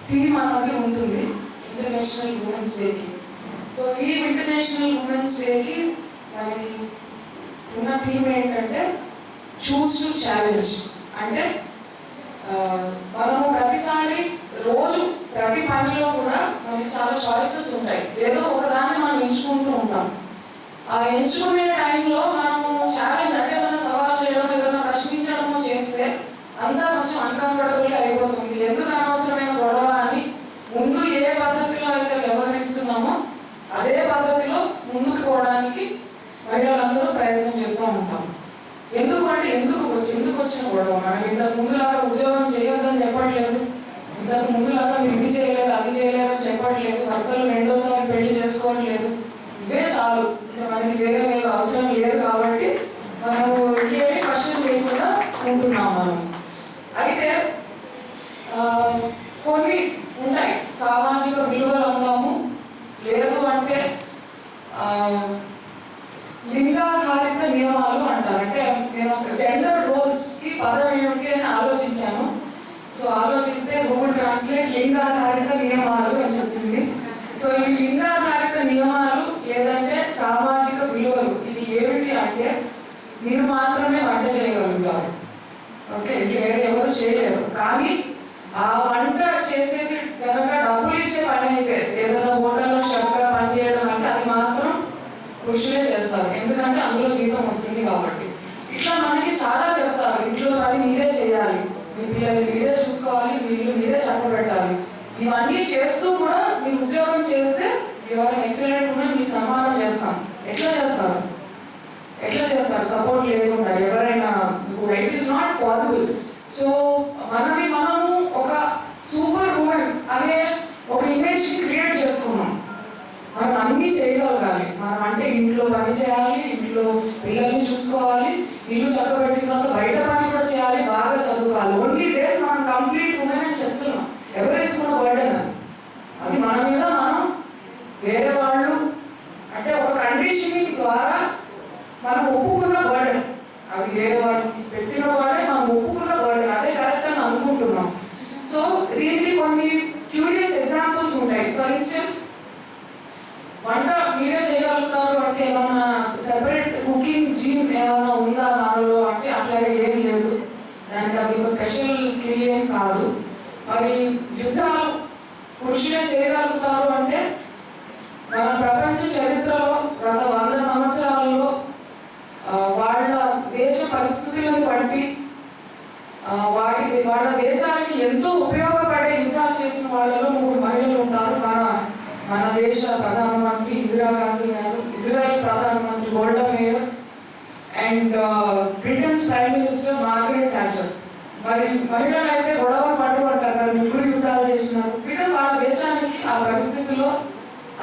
థీమ్ అన్నది ఉంటుంది, ఇంటర్నేషనల్ ఉమెన్స్ డేకి. సో ఈ ఇంటర్నేషనల్ ఉమెన్స్ డేకి మనకి ఉన్న థీమ్ ఏంటంటే చూస్ టు ఛాలెంజ్. అంటే మనము ప్రతిసారి రోజు ప్రతి పనిలో కూడా మనకి చాలా చాయిసెస్ ఉంటాయి. ఏదో ఒకదాన్ని మనం ఎంచుకుంటూ ఉంటాం. ఆ ఎంచుకునే టైంలో మనము ఛాలెంజ్ అంటే ఏదైనా సవాల్ చేయడం, ఏదైనా ప్రశ్నించడమో చేస్తే అంతా కొంచెం అన్కంఫర్టబుల్గా అయిపోతుంది. ఎందుకు అనవసరమైన గొడవ అని ముందు ఏ పద్ధతిలో అయితే వ్యవహరిస్తున్నామో అదే పద్ధతిలో ముందుకు పోవడానికి మహిళలందరూ ప్రయత్నం చేస్తూ ఉంటాం. ఎందుకు అంటే ఎందుకు వచ్చిన గొడవ? మనం ఇంతకు ముందులాగా ఉద్యోగం చేయొద్దని చెప్పట్లేదు, ఇంతకు ముందులాగా మీరు ఇది చేయలేరు అది చేయలేరు అని చెప్పట్లేదు, భర్తలు రెండోసారి పెళ్లి చేసుకోవట్లేదు. ఇవే చాలు, ఇంకా మనకి వేరే అవసరం లేదు. కాబట్టి మనము ఇంకేమీ క్వశ్చన్ చేయకుండా ఉంటున్నాం మనం. అయితే కొన్ని ఉంటాయి సామాజిక విలువలు అందాము, లేదు అంటే లింగాధారిత నియమాలు అంటారు. అంటే నేను ఒక జెండర్ రోల్స్కి పదం ఏమిటి అని ఆలోచించాను. సో ఆలోచిస్తే గూగుల్ ట్రాన్స్లేట్ లింగాధారిత నియమాలు అని చెప్పింది. సో ఈ లింగాధారిత నియమాలు లేదంటే సామాజిక విలువలు ఇవి ఏమిటి అంటే మీరు మాత్రమే వంట చేయగలుగుతారు, ఓకే, ఇంక వేరే ఎవరు చేయలేరు. కానీ ఆ వంట చేసేది కనుక డబ్బులు ఇచ్చే పని అయితే, ఏదైనా హోటల్లో షెఫ్గా పనిచేయడం అయితే అది మాత్రం పురుషులే చేస్తారు, ఎందుకంటే అందులో జీతం వస్తుంది కాబట్టి. ఇట్లా మనకి చాలా చెప్తారు, ఇంట్లో పని మీరే చేయాలి, మీ పిల్లల్ని మీరే చూసుకోవాలి, మీ ఇల్లు మీరే చక్కబెట్టాలి. ఇవన్నీ చేస్తూ కూడా మీరు ఉద్యోగం చేస్తే ఎవరైనా ఎక్సలెంట్ ఉమెన్ మీకు సన్మానం చేస్తాం. ఎట్లా చేస్తారు సపోర్ట్ లేకుండా ఎవరైనా? It is not possible. So మనము ఒక సూపర్ ఉమెన్ అనే ఒక ఇమేజ్ ని క్రియేట్ చేసుకున్నాం. మనం అన్నీ చేయగలగాలి, మనం అంటే ఇంట్లో పని చేయాలి, ఇంట్లో పిల్లల్ని చూసుకోవాలి, ఇల్లు చక్కబెట్టిన తర్వాత బయట పని కూడా చేయాలి, బాగా చదువుకోవాలి. ఓన్లీ దే మనం కంప్లీట్ ఉమెన్ అని చెప్తున్నాం. ఎవరు వేసుకున్న బర్డెన్ అది మన మీద. మనం వేరే వాళ్ళు అంటే ఒక కండిషనింగ్ ద్వారా మనం ఒప్పుకున్న బర్డెన్, అది వేరే వాళ్ళకి పెట్టిన వాడే మనం ఒప్పుకున్న బర్డెన్, అదే కరెక్ట్ అని అనుకుంటున్నాం. సో దీనికి కొన్ని క్యూరియస్ ఎగ్జాంపుల్స్ ఉంటాయి. ఫర్ ఇన్స్టెన్స్, వంట మీరే చేయగలుగుతారు అంటే ఏమన్నా సెపరేట్ కుకింగ్ జీన్ ఏమైనా ఉందా మనలో అంటే అట్లాగే ఏం లేదు. దానికి అది ఒక స్పెషల్ స్కిల్ ఏం కాదు. మరి యుద్ధాలు పురుషులే చేయగలుగుతారు అంటే మన ప్రపంచ చరిత్రలో గత 100 సంవత్సరాలలో వాళ్ళ దేశ పరిస్థితులను బట్టి వాళ్ళ దేశానికి ఎంతో ఉపయోగపడే యుద్ధాలు చేసిన వాళ్ళలో 3 మహిళలు ఉంటారు. మన దేశ ప్రధానమంత్రి ఇందిరాగాంధీ గారు, ఇజ్రాయెల్ ప్రధానమంత్రి Golda Meir and Britain's prime minister Margaret Thatcher. మరి మహిళలు అయితే గొడవలు పడుకుంటారు, మరి 3 యుద్ధాలు చేసినారు. బికాస్ వాళ్ళ దేశానికి ఆ పరిస్థితుల్లో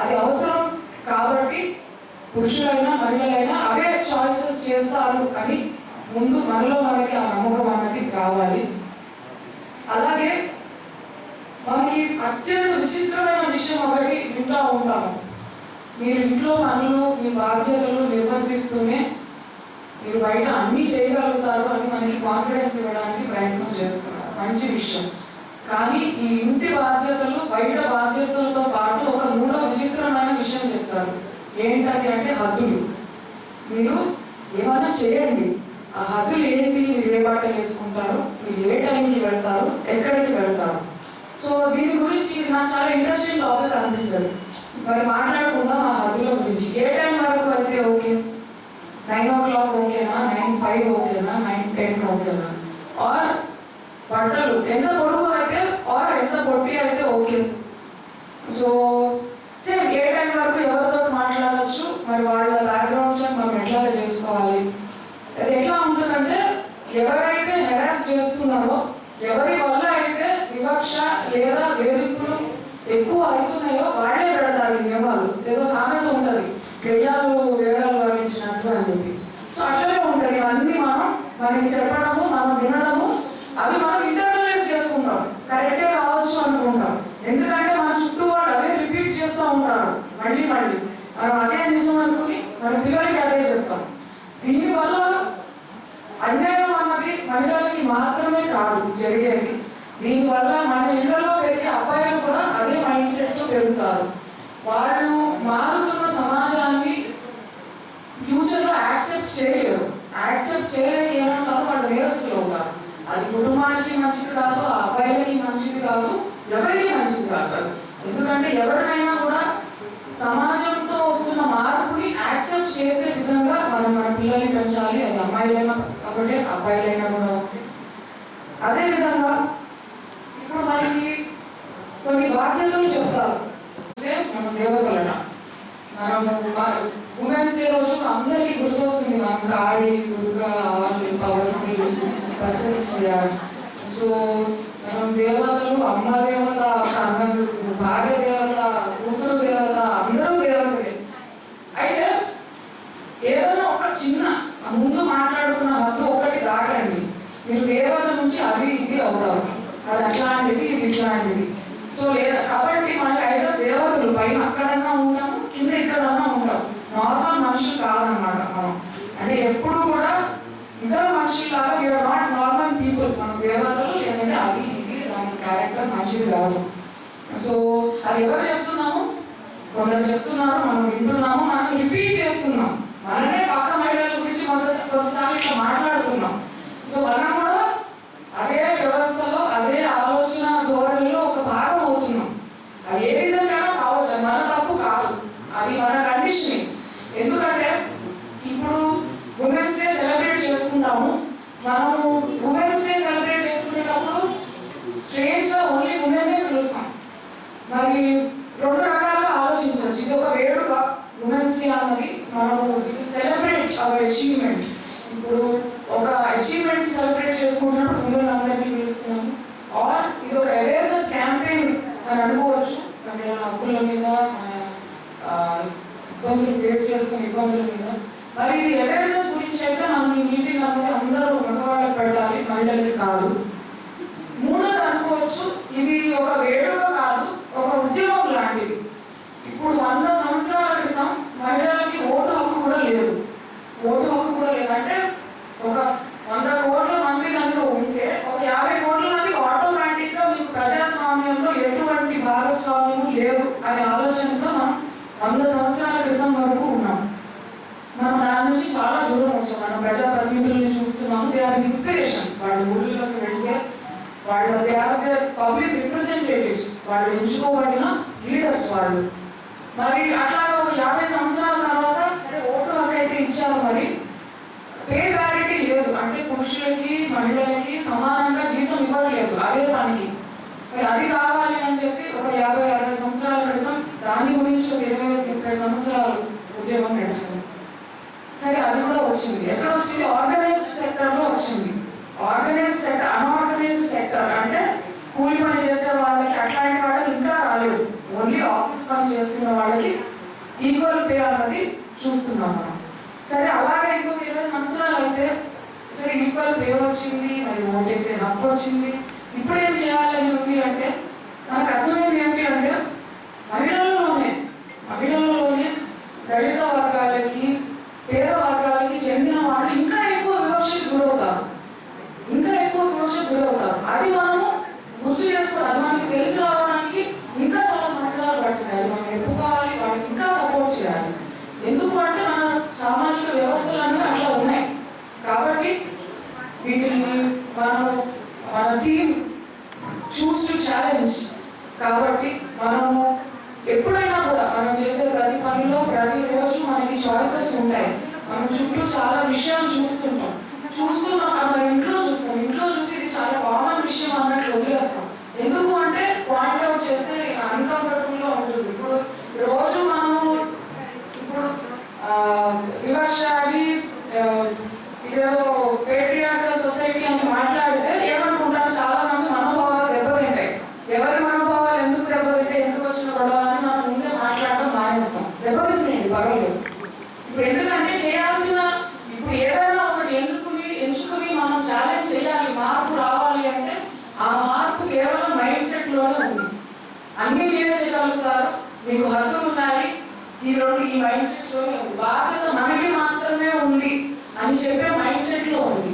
అది అవసరం కాబట్టి పురుషులైనా మహిళలైనా అవే చాయిసెస్ చేస్తారు అని ముందు మనలో మనకి ఆ నమ్మకం అన్నది రావాలి. అలాగే మనకి అత్యంత విచిత్రమైన విషయం ఒకటి వింటూ ఉంటాము. మీరు ఇంట్లో పనులు మీ బాధ్యతలు నిర్వర్తిస్తూనే మీరు బయట అన్నీ చేయగలుగుతారు అని మనకి కాన్ఫిడెన్స్ ఇవ్వడానికి ప్రయత్నం చేస్తున్నారు, మంచి విషయం. కానీ ఈ ఇంటి బాధ్యతలు బయట బాధ్యతలతో పాటు ఒక 3వ విచిత్రమైన విషయం చెప్తారు. ఏంటది అంటే హద్దులు. మీరు ఏమైనా చేయండి, ఆ హద్దులు ఏంటి? మీరు ఏ బట్టలు వేసుకుంటారు, మీరు ఏ టైంకి వెళ్తారు, ఎక్కడికి వెళ్తారు. సో దీని గురించి నాకు చాలా ఇంట్రెస్టింగ్ టాపిక్ అనిపిస్తుంది. మరి మాట్లాడుకుందాం ఆ హద్దుల గురించి. ఏ టైం వరకు అయితే ఓకే? 9 o'clock ఓకేనా, 9:05 ఓకేనా, 9:10 ఓకేనా? ఆర్ బట్టలు ఎంత పొడుగు అయితే ఆర్ ఎంత పొట్టి అయితే ఓకే? సో సేమ్ ఏ టైం వరకు ఎవరితో మాట్లాడచ్చు, మరి వాళ్ళ బ్యాక్గ్రౌండ్ చెక్ మనం ఎట్లా చేసుకోవాలి. అది ఎట్లా ఉంటుందంటే ఎవరైతే హెరాస్ చేస్తున్నారో, ఎవరి వల్ల అయితే వివక్ష లేదా వేధింపులు ఎక్కువ అవుతున్నాయో వాళ్ళే పెడతారు ఈ నియమాలు. ఏదో సామెత ఉంటుంది, దెయ్యాలు వేదాలు వర్ణించినట్టు అని చెప్పి. సో అట్లనే ఉంటుంది. ఇవన్నీ మనకి చెప్పడము, మనం వినడము, అవి మనం ఇంటర్నలైజ్ చేసుకుంటాం, కరెక్టే కావచ్చు అనుకుంటాం. ఎందుకంటే మన చుట్టూ వాళ్ళు అవే రిపీట్ చేస్తూ ఉంటారు మళ్ళీ మనం అదే నిజం అనుకుని మన పిల్లలకి అదే చెప్తాం. దీనివల్ల అన్యాయం అన్నది మహిళలకి మాత్రమే కాదు జరిగేది. దీనివల్ల మన ఇళ్లలో పెరిగే అబ్బాయిలు కూడా అదే మైండ్ సెట్తో పెరుగుతారు. వాళ్ళు మారుతున్న సమాజాన్ని ఫ్యూచర్లో యాక్సెప్ట్ చేయలేరు. యాక్సెప్ట్ చేయలేక ఏమవుతారు, వాళ్ళు నేరస్తులు అవుతారు. అది కుటుంబానికి మంచిది కాదు, ఆ అబ్బాయిలకి మంచిది కాదు, ఎవరికి మంచిది కాదు. ఎందుకంటే ఎవరినైనా కూడా సమాజంతో వస్తున్న మార్పుని యాక్సెప్ట్ చేసే విధంగా మనం మన పిల్లల్ని పెంచాలి. అది అమ్మాయిలైనా ఒకటే, అబ్బాయిలైనా కూడా ఒకటే. అదేవిధంగా ఇప్పుడు మనకి కొన్ని బాధ్యతలు చెప్తారు. మనం దేవతలన మనం ఉమెన్స్ డే రోజు అందరికీ గుర్తొస్తుంది మనం కాళీ, దుర్గా, వాళ్ళు పవర్ఫుల్ పర్సన్స్. సో మనం దేవతలు, అమ్మ దేవత, భార్య దేవత, కూతురు దేవత, అందరూ దేవతలే. అయితే ఏదైనా ఒక చిన్న ముందు మాట్లాడుకున్న హద్దు ఒకటి దాటండి, మీరు దేవత నుంచి అది ఇది అవుతారు. అది అట్లాంటిది, ఇది ఇట్లాంటిది. సో లేదా కాబట్టి మనకి అయితే దేవతలు పైన అక్కడన్నా ఉంటాము, కింద ఇక్కడన్నా ఉంటాం. నార్మల్ మనుషులు కాదనమాట మనం. అంటే ఎప్పుడు కూడా ఇతర మనుషుల్లాగా వీఆర్ నాట్ నార్మల్ పీపుల్. మనం దేవతలు లేదంటే అది ఇది దాని క్యారెక్టర్ మంచిది కాదు. సో అది ఎవరు చెప్తున్నాము? కొందరు చెప్తున్నారు, మనం వింటున్నాము, మనం రిపీట్ చేస్తున్నాం. మనమే పక్క మహిళల గురించి కొంతసార్లు ఇట్లా మాట్లాడుతున్నాం. సో మనం కూడా అదే వ్యవస్థలో, అదే ఆలోచన ధోరణిలో ఒక భాగం అవుతున్నాం. అది ఏ రీజన్ అయినా కావచ్చు, మన తప్పు కాదు, అది మన కండిషనింగ్. ఎందుకంటే ఇప్పుడు ఉమెన్స్ డే సెలబ్రేట్ చేసుకుంటాము. మనము ఉమెన్స్ డే సెలబ్రేట్ చేసుకునేటప్పుడు స్ట్రేంజ్గా ఓన్లీ ఉమెన్నే పిలుస్తాం. మరి రెండు రకాలుగా ఆలోచించవచ్చు. ఇది ఒక వేడుక ఉమెన్స్ డే అన్నది, మనము సెలబ్రేట్ అవర్ అచీవ్మెంట్. ఇప్పుడు ఒక అచీవ్మెంట్ సెలబ్రేట్ చేసుకుంటున్నప్పుడు ఉమెన్ అందరినీ పిలుస్తున్నాము. ఆర్ ఇది ఒక అవేర్నెస్ క్యాంపెయిన్ అని అనుకోవచ్చు. మహిళల హక్కుల మీద, ఇబ్బందులు ఫేస్ చేస్తున్న ఇబ్బందుల మీద. మరి ఇది అవేర్నెస్ గురించి అయితే మనం ఈ మీటింగ్ అనేది అందరూ మగవాళ్ళకి పెట్టాలి, మహిళలకి కాదు. మూడోది అనుకోవచ్చు, ఇది ఒక వేడుక కాదు, ఒక ఉద్యమం లాంటిది. ఇప్పుడు 100 సంవత్సరాల క్రితం మహిళలకి ఓటు హక్కు కూడా లేదు. ఓటు హక్కు కూడా లేదంటే ఒక 100 కోట్ల మంది కనుక ఉంటే ఒక 50 కోట్ల మందికి ఆటోమేటిక్గా మీకు ప్రజాస్వామ్యంలో ఎటువంటి భాగస్వామ్యం లేదు అనే ఆలోచనతో మనం 100 సంవత్సరాల క్రితం వరకు ఉన్నాం. మనం దాని నుంచి చాలా దూరం వచ్చాం. మనం ప్రజాప్రతినిధుల్ని చూస్తున్నాము. They are inspiration. వాళ్ళు ఊళ్ళలోకి వెళ్తే వాళ్ళు they are their public representatives. వాళ్ళు ఎంచుకోబడిన లీడర్స్ వాళ్ళు. మరి అట్లాగే ఒక 50 సంవత్సరాల తర్వాత సరే ఓటు హక్కు అయితే ఇచ్చారు, మరి పే ప్యారిటీ లేదు. అంటే పురుషులకి మహిళలకి సమానంగా జీతం ఇవ్వట్లేదు అదే పనికి. మరి అది కావాలి అని చెప్పి ఒక 50-60 సంవత్సరాల క్రితం దాని గురించి ఒక 20-30 సంవత్సరాలు ఉద్యమం నడిచింది. సరే అది కూడా వచ్చింది. ఎక్కడ వచ్చింది? ఆర్గనైజ్డ్ సెక్టర్లో వచ్చింది. ఆర్గనైజ్డ్ సెక్టర్, అన్ఆర్గనైజ్డ్ సెక్టర్ అంటే కూలి పని చేసే వాళ్ళకి, అట్లాంటి వాళ్ళకి ఇంకా రాలేదు. ఓన్లీ ఆఫీస్ పని చేస్తున్న వాళ్ళకి ఈక్వల్ పే అన్నది చూస్తున్నాం మనం. సరే అలాగే ఇంకొక 20 సంవత్సరాలు అయితే సరే ఈక్వల్ పే వచ్చింది, మరి ఓటేసే హక్కు వచ్చింది. ఇప్పుడు ఏం చేయాలని ఉంది అంటే మనకు అర్థమైంది ఏంటి అంటే మహిళల్లోనే దళిత వర్గాలకి, పేద వర్గాలకి చెందిన వాళ్ళు ఇంకా ఎక్కువ వివక్షకు గురవుతారు. అది మనము గుర్తు చేసుకోవాలి. అది మనకి తెలిసి రావడానికి ఇంకా చాలా సంవత్సరాలు పట్టింది. అది మనం ఎప్పుకోవాలి, వాళ్ళకి ఇంకా సపోర్ట్ చేయాలి. ఎందుకు అంటే మన సామాజిక వ్యవస్థలు అనేవి అట్లా ఉన్నాయి. కాబట్టి వీటిని మన థీమ్ చూస్ టు ఛాలెంజ్. కాబట్టి మనము ఎప్పుడైనా కూడా మనం చేసే ప్రతి పనిలో ప్రతిరోజు మనకి చాయిసెస్ ఉంటాయి. మనం చుట్టూ చాలా విషయాలు చూస్తున్నాం. మన ఇంట్లో చూసి ఇది చాలా కామన్ విషయం అన్నట్లు వదిలేస్తాం. ఎందుకు అంటే పాయింట్ అవుట్ చేస్తే అన్కంఫర్టబుల్గా ఉంటుంది. ఇప్పుడు రోజు మనము వివక్ష అని ఇదేదో పేట్రియార్కల్ సొసైటీ అని మాట్లాడితే ఏమనుకుంటారు చాలా మంది, మనోభావాలు దెబ్బతింటాయి. ఎవరి మనోభావాలు ఎందుకు దెబ్బతింటాయి, ఎందుకు వచ్చిన గొడవ అని మనం ముందే మాట్లాడడం మానేస్తాం. దెబ్బతింటాయండి, పర్వాలేదు. ఇప్పుడు ఎందుకంటే చేయాల్సిన, ఇప్పుడు ఏదైనా ఒకటి ఎంచుకుని మనం ఛాలెంజ్ చేయాలి, మార్పు రావాలి అంటే ఆ మార్పు కేవలం మైండ్ సెట్లోనే ఉంది. అన్ని మీరే చేయగలుగుతారు, మీకు హక్కులు ఉన్నాయి, ఈ మైండ్ సెట్లోనే ఉంది. బాధ్యత మనకి మాత్రమే ఉంది అని చెప్పే మైండ్ సెట్లో ఉంది.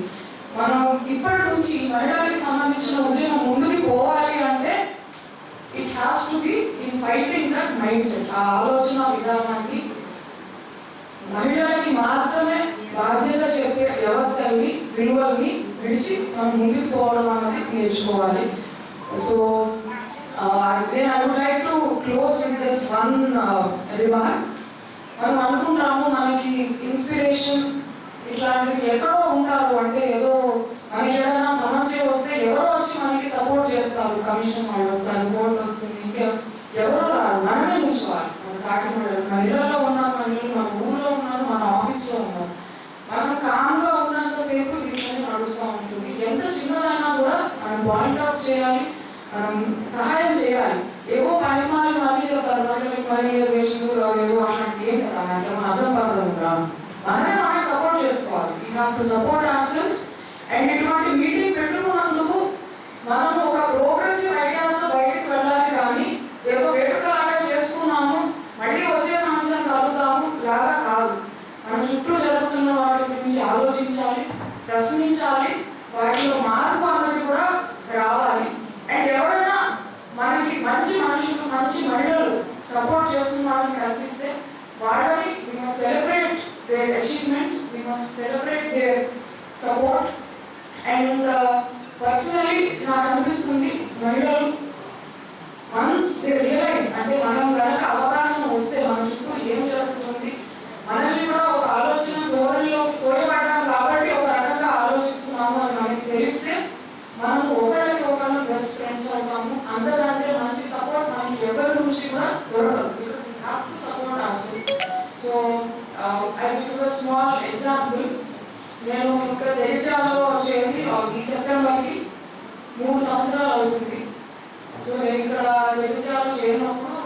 మనం ఇప్పటి నుంచి మహిళలకు సంబంధించిన ఉద్యమం ముందుకు పోవాలి అంటే it has to be in fighting that mind set. ఆ ఆలోచన విధానాన్ని మహిళలకి మాత్రమే బాధ్యత చెప్పే వ్యవస్థల్ని, విలువల్ని విడిచి మనం ముందుకు పోవడం అన్నది నేర్చుకోవాలి. So I would like to close with this one remark. మనం అనుకుంటాము మనకి ఇన్స్పిరేషన్ ఇట్లాంటిది ఎక్కడో ఉంటారు, అంటే ఏదో మనకి ఏదైనా సమస్య వస్తే ఎవరో వచ్చి మనకి సపోర్ట్ చేస్తారు, కమిషన్ వాళ్ళు వస్తారు, బోర్డు వస్తుంది, ఇంకా ఎవరో రాదు, మనమే నిల్చోవాలి. మన సాటి మన ఇళ్లలో ఉన్నాం, మన ఊళ్ళో ఉన్నారు, మన ఆఫీస్లో ఉన్నాం. మనం కామ్గా ఉన్నంతసేపు ఇట్లనే నడుస్తూ ఉంటుంది. ఎంత చిన్నదైనా కూడా మనం పాయింట్అవుట్ చేయాలి, మనం సహాయం చేయాలి. ఏవో పనిమాలు మళ్ళీ చెప్తారు, మళ్ళీ వేషములు ఏదో అట్లాంటి ఏం కదా, నాకేమో అర్థం పడకుండా మనమే మనకి సపోర్ట్ చేసుకోవాలి. We have to support our cells. And ఇటువంటి మీటింగ్ పెట్టుకున్నందుకు మనం ఒక ప్రోగ్రెసివ్ ఐడియాస్తో బయటకు వెళ్ళాలి, కానీ ఏదో వేడుకలాగా చేసుకున్నాము మళ్ళీ వచ్చే సంవత్సరం కలుగుతాము లాగా కాదు. మన చుట్టూ జరుగుతున్న వాటి గురించి ఆలోచించాలి, ప్రశ్నించాలి, వాటిలో మార్పు అన్నది కూడా రావాలి. అండ్ ఎవరైనా మనకి మంచి మనుషులు, మంచి మహిళలు సపోర్ట్ చేస్తున్న వాళ్ళని కల్పిస్తే వాళ్ళని we must celebrate their achievements, we must celebrate their support. And personally నాకు అనిపిస్తుంది మహిళలు వన్స్ దే రియలైజ్, అంటే మనం కనుక అవగాహన వస్తే మన చుట్టూ ఏం జరుగుతుంది, మనల్ని కూడా ఒక ఆలోచన ధోరణిలో తోయబడ్డాం కాబట్టి ఒక రకంగా ఆలోచిస్తున్నాము అని మనకి తెలిస్తే మనం ఒకరికి ఒకరు బెస్ట్ ఫ్రెండ్స్ అవుతాము. అంతకంటే మంచి సపోర్ట్ మనకి ఎవరి నుంచి కూడా దొరకదు. Because we have to support our. So I will give a small example. నేను ఇక్కడ జగిత్యాలలో చేరి ఈ సెప్టెంబర్కి 3 సంవత్సరాలు అవుతుంది. సో నేను ఇక్కడ జగిత్యాలలో చేరినప్పుడు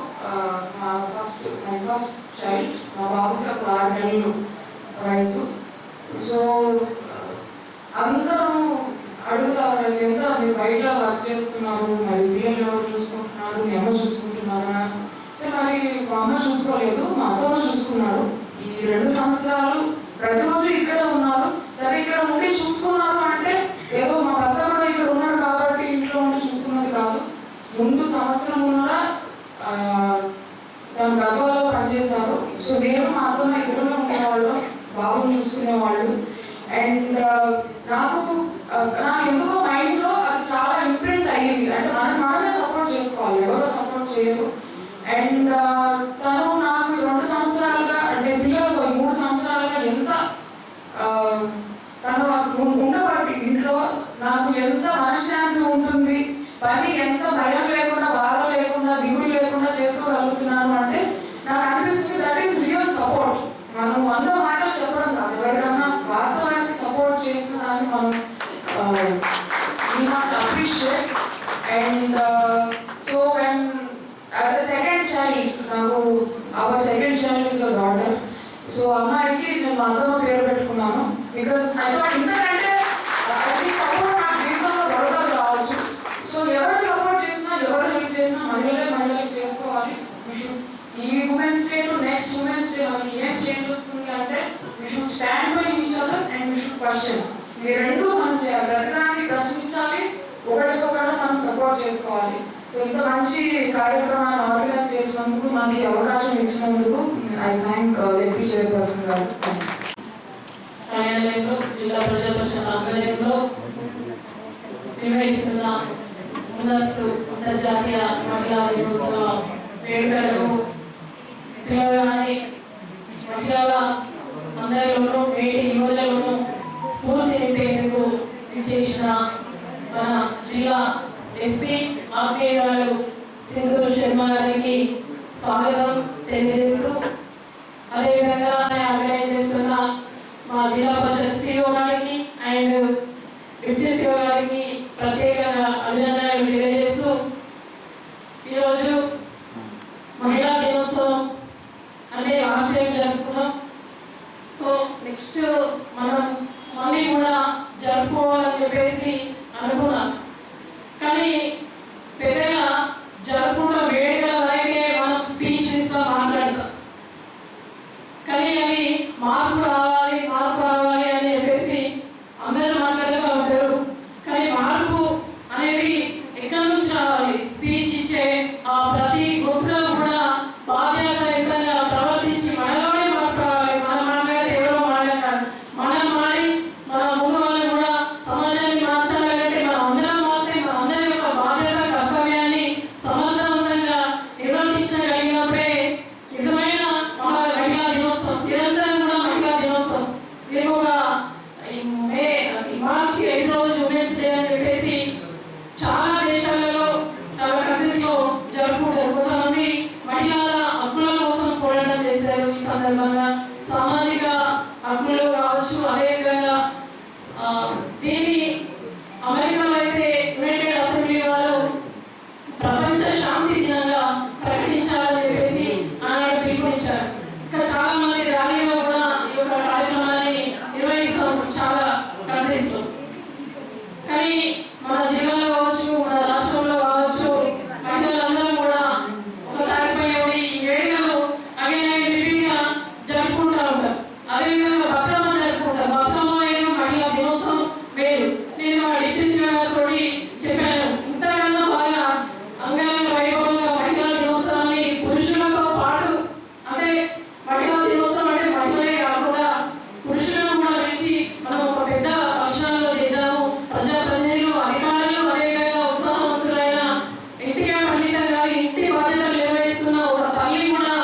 మై ఫస్ట్ చైల్డ్, మా బాబుకి అప్పుడు 6 నెలలు వయసు. సో అందరూ అడుగుతారు, ఎంత మీరు బయట వర్క్ చేస్తున్నారు, మరి పిల్లలు ఎవరు చూసుకుంటున్నారు, మీ అమ్మ చూసుకుంటున్నారా? మరి మా అమ్మ చూసుకోలేదు, మా అత్తమ్మ చూసుకున్నారు. ఈ 2 సంవత్సరాలు ప్రతిరోజు ఇక్కడే ఉన్నారు. సరే ఇక్కడ ఉండి చూసుకున్నారు అంటే ఏదో మా భర్త కూడా ఇక్కడ ఉన్నారు కాబట్టి ఇంట్లో ఉండి చూసుకున్నది కాదు. ముందు సంవత్సరం ఉన్నారా తన గర్భాలలో పనిచేశారు. సో నేను మా అత్తమ్మ ఇద్దరునే ఉండేవాళ్ళు, బాబుని చూసుకునేవాళ్ళు. అండ్ నాకు ఎందుకో మైండ్లో అది చాలా ఇంప్రింట్ అయ్యింది, అంటే మనమే సపోర్ట్ చేసుకోవాలి, ఎవరో సపోర్ట్ చేయరు. అండ్ తను నాకు 2 సంవత్సరాలుగా, అంటే పిల్లలతో 3 సంవత్సరాలుగా ఎంత తను ఉండబట్టి ఇంట్లో నాకు ఎంత మనశ్శాంతి ఉంటుంది, పని ఎంత భయం లేకుండా, బాధ లేకుండా, దిగులు లేకుండా చేసుకోగలుగుతున్నాను అంటే నాకు అనిపిస్తుంది దట్ ఈస్ రియల్ సపోర్ట్. మనం 100 మాటలు చెప్పడం కాదు, ఎవరికన్నా వాస్తవానికి సపోర్ట్ చేసిన దాన్ని మనం we must appreciate. And so when as a second child, నాకు our second child is a daughter. So అమ్మాయికి నేను మా అత్తమ్మ పేరు పెట్టుకున్నాను. బికాస్ ఐ థాట్ ఇంతకంటే సపోర్ట్ నా జీవితంలో దొరకదు కావచ్చు. సో ఎవరు సపోర్ట్ చేసినా, ఎవరు హెల్ప్ చేసినా మహిళలకి చేసుకోవాలి. ఈ women's day to next women's day మనకి ఏం చేంజ్ వస్తుంది అంటే we should stand by each other and we should question. ఈ రెండు మనం చేయాలి, ప్రతిదాన్ని ప్రశ్నించాలి, ఒకరికొకరు మనం సపోర్ట్ చేసుకోవాలి. సో ఇంత మంచి కార్యక్రమాన్ని ఆర్గనైజ్ చేసినందుకు, మాకు ఈ అవకాశం ఇచ్చినందుకు ఐ థ్యాంక్ జెడ్పీ చైర్పర్సన్ గారు. కార్యాలయంలో జిల్లా ప్రజా పరిషత్ ఆధ్వర్యంలో నిర్వహిస్తున్న ముందస్తు అంతర్జాతీయ మహిళా దినోత్సవ వేడుకలకు పిల్లగాని మహిళల అందరిలోనూ, నేటి యువతలోనూ స్ఫూర్తి నింపేందుకు చేసిన మన జిల్లా ఎస్పీ ఆర్పీరాలు సింధూరు శర్మ గారికి స్వాగతం తెలియజేస్తూ, అదేవిధంగా ఆర్గనైజ్ చేస్తున్న మా జిల్లా పరిషత్ సిఇఓ గారికి అండ్ డిప్యూటీ సిఇఓ గారికి ప్రత్యేకంగా అభినందనలు తెలియజేస్తూ, ఈరోజు మహిళా దినోత్సవం అంటే లాస్ట్ టైం జరుపుకున్నాం. సో నెక్స్ట్ మనం మళ్ళీ కూడా జరుపుకోవాలని చెప్పేసి అనుకున్నాం. కానీ పెద్దగా జరుపుకున్న వేడుకల వరకే మనం స్పీచెస్గా మాట్లాడతాం. కానీ అది మార్పు రావాలి అని చెప్పేసి అందరూ మాట్లాడుతూ ఉంటారు. కానీ మార్పు అనేది ఎక్కడి నుంచి రావాలి? స్పీచ్ ఇచ్చే ఆ ప్రతి గొంతులో కూడా బాధ్యతయుతంగా ప్రవర్తించి మనలోనే మార్పు రావాలి. మనం మాట్లాడితే ఎవరో మాట్లాడాలి, మనం మారి మన ముందు వాళ్ళు కూడా సమాజాన్ని మార్చాలంటే మనం అందరం మారితే మన అందరి యొక్క బాధ్యత, కర్తవ్యాన్ని సమర్థవంతంగా నిర్వర్తించగలిగినప్పుడే నిజమైన మహిళా దినోత్సవం సందర్భంగా సామాజిక హక్కులు కావచ్చు, అదేవిధంగా దీని అమెరికాలో అయితే యునైటెడ్ అసెంబ్లీ వాళ్ళు ప్రపంచ శాంతి దినంగా ప్రకటించాలని చెప్పేసి ఆనాడు పిలుపునిచ్చారు. ఇంకా చాలా మంది ర్యాలీలో కూడా ఈ యొక్క కార్యక్రమాన్ని నిర్వహిస్తాం చాలా కంట్రీస్లో. కానీ మన జిల్లాలో కావచ్చు, మన రాష్ట్రంలో కావచ్చు, మహిళలందరూ కూడా ఒక తాటిపై ఈ వేడుకలు రిపీట్గా జరుపుకుంటూ ఉంటారు. అదేవిధంగా బతుకమ్మ జరుపుకుంటారు. బతుకమ్మ వేరు, మహిళా దినోత్సవం వేరు. నేను మా డిప్యూటీ సీఎం గారితో చెప్పాను, ఇంతకన్నా బాగా అంగరంగ వైభవంగా మహిళా దినోత్సవాన్ని పురుషులతో పాటు, అంటే మహిళా దినోత్సవం అంటే మహిళలే కాకుండా పురుషులను కూడా పిలిచి మనం ఒక పెద్ద ఫంక్షన్లో చేద్దాము. ప్రజాప్రతినిధులు, అధికారులు, అదేవిధంగా ఉత్సాహవంతులైన ఎన్టీఆర్ పండిత గారి ఇంటి బాధ్యతలు నిర్వహిస్తున్న ఒక తల్లి కూడా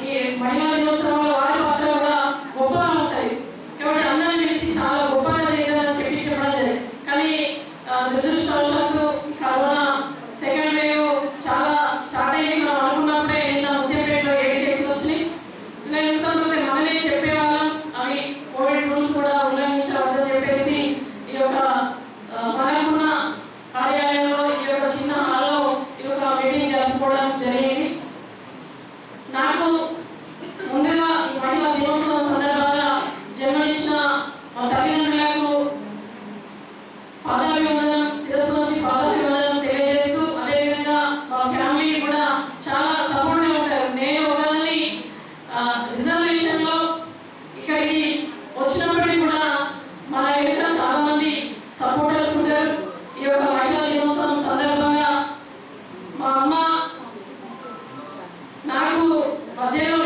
ఈ మహిళా దినోత్సవంలో వారి పాత్ర కూడా గొప్పగా ఉంటాయి. కాబట్టి అందరినీ పిలిచి చాలా గొప్పగా చేద్దామని చెప్పి చెప్పడం జరిగింది. కానీ దురదృష్టవశాత్తు కరోనా సెకండ్ వేవ్ చాలా స్టార్ట్ అయ్యింది. మనం అనుకున్నప్పుడే నిన్న ముత్యంపేటలో 7 కేసులు వచ్చినాయి. ఇలా చూసుకుంటే మనమే చెప్పేవాళ్ళం అవి కోవిడ్ రూల్స్ కూడా ఉల్లంఘించవద్దని చెప్పేసి ఈ యొక్క మనకున్న కార్యాలయంలో ఈ యొక్క చిన్న హాల్లో ఈ యొక్క మీటింగ్ జరుపుకోవడం జరిగింది. నాకు ముందుగా ఈ మహిళా దినోత్సవం సందర్భంగా జన్మనిచ్చిన మా తల్లిదండ్రులకు పాదాభివందనం, శిరస్సు నుంచి పాదాభివందనం తెలియజేస్తూ, అదేవిధంగా మా ఫ్యామిలీ కూడా చాలా సపోర్ట్గా ఉంటారు. నేను ఒకరిని రిజర్వేషన్లో ఇక్కడికి వచ్చినప్పటికీ కూడా మన దగ్గర చాలా మంది సపోర్టర్స్ ఉంటారు. ఈ యొక్క మహిళా దినోత్సవం సందర్భంగా మా అమ్మ నాకు మధ్యలో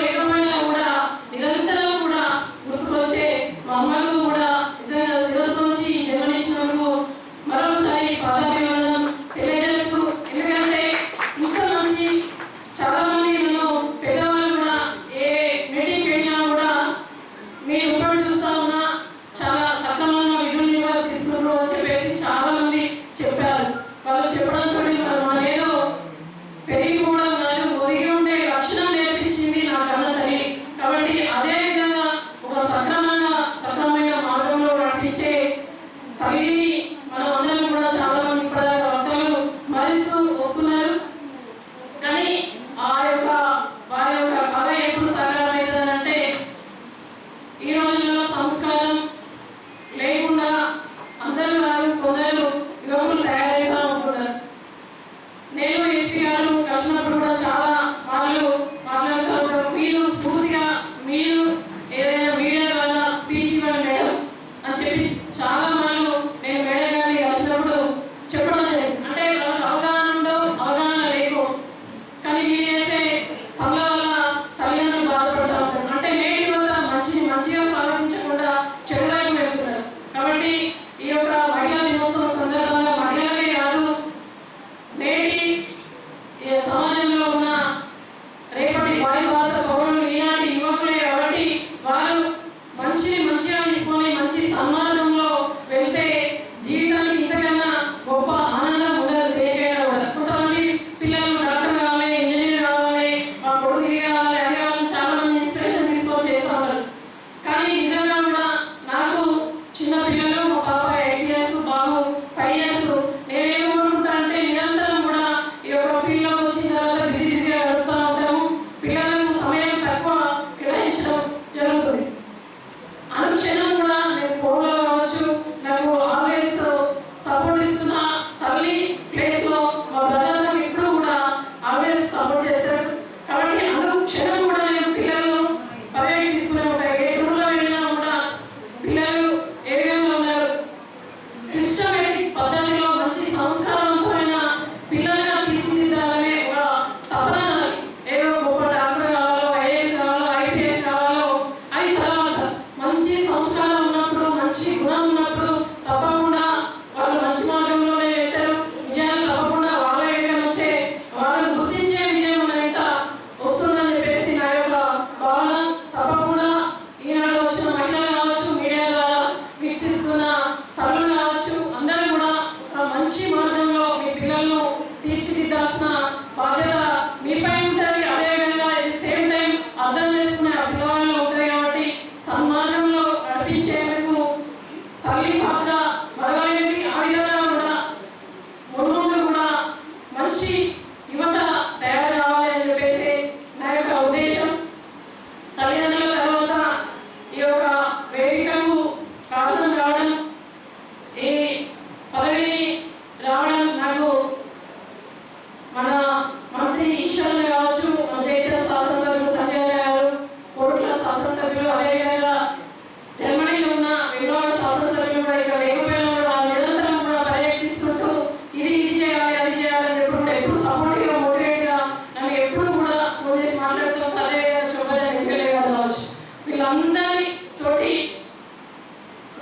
వీళ్ళందరి తోటి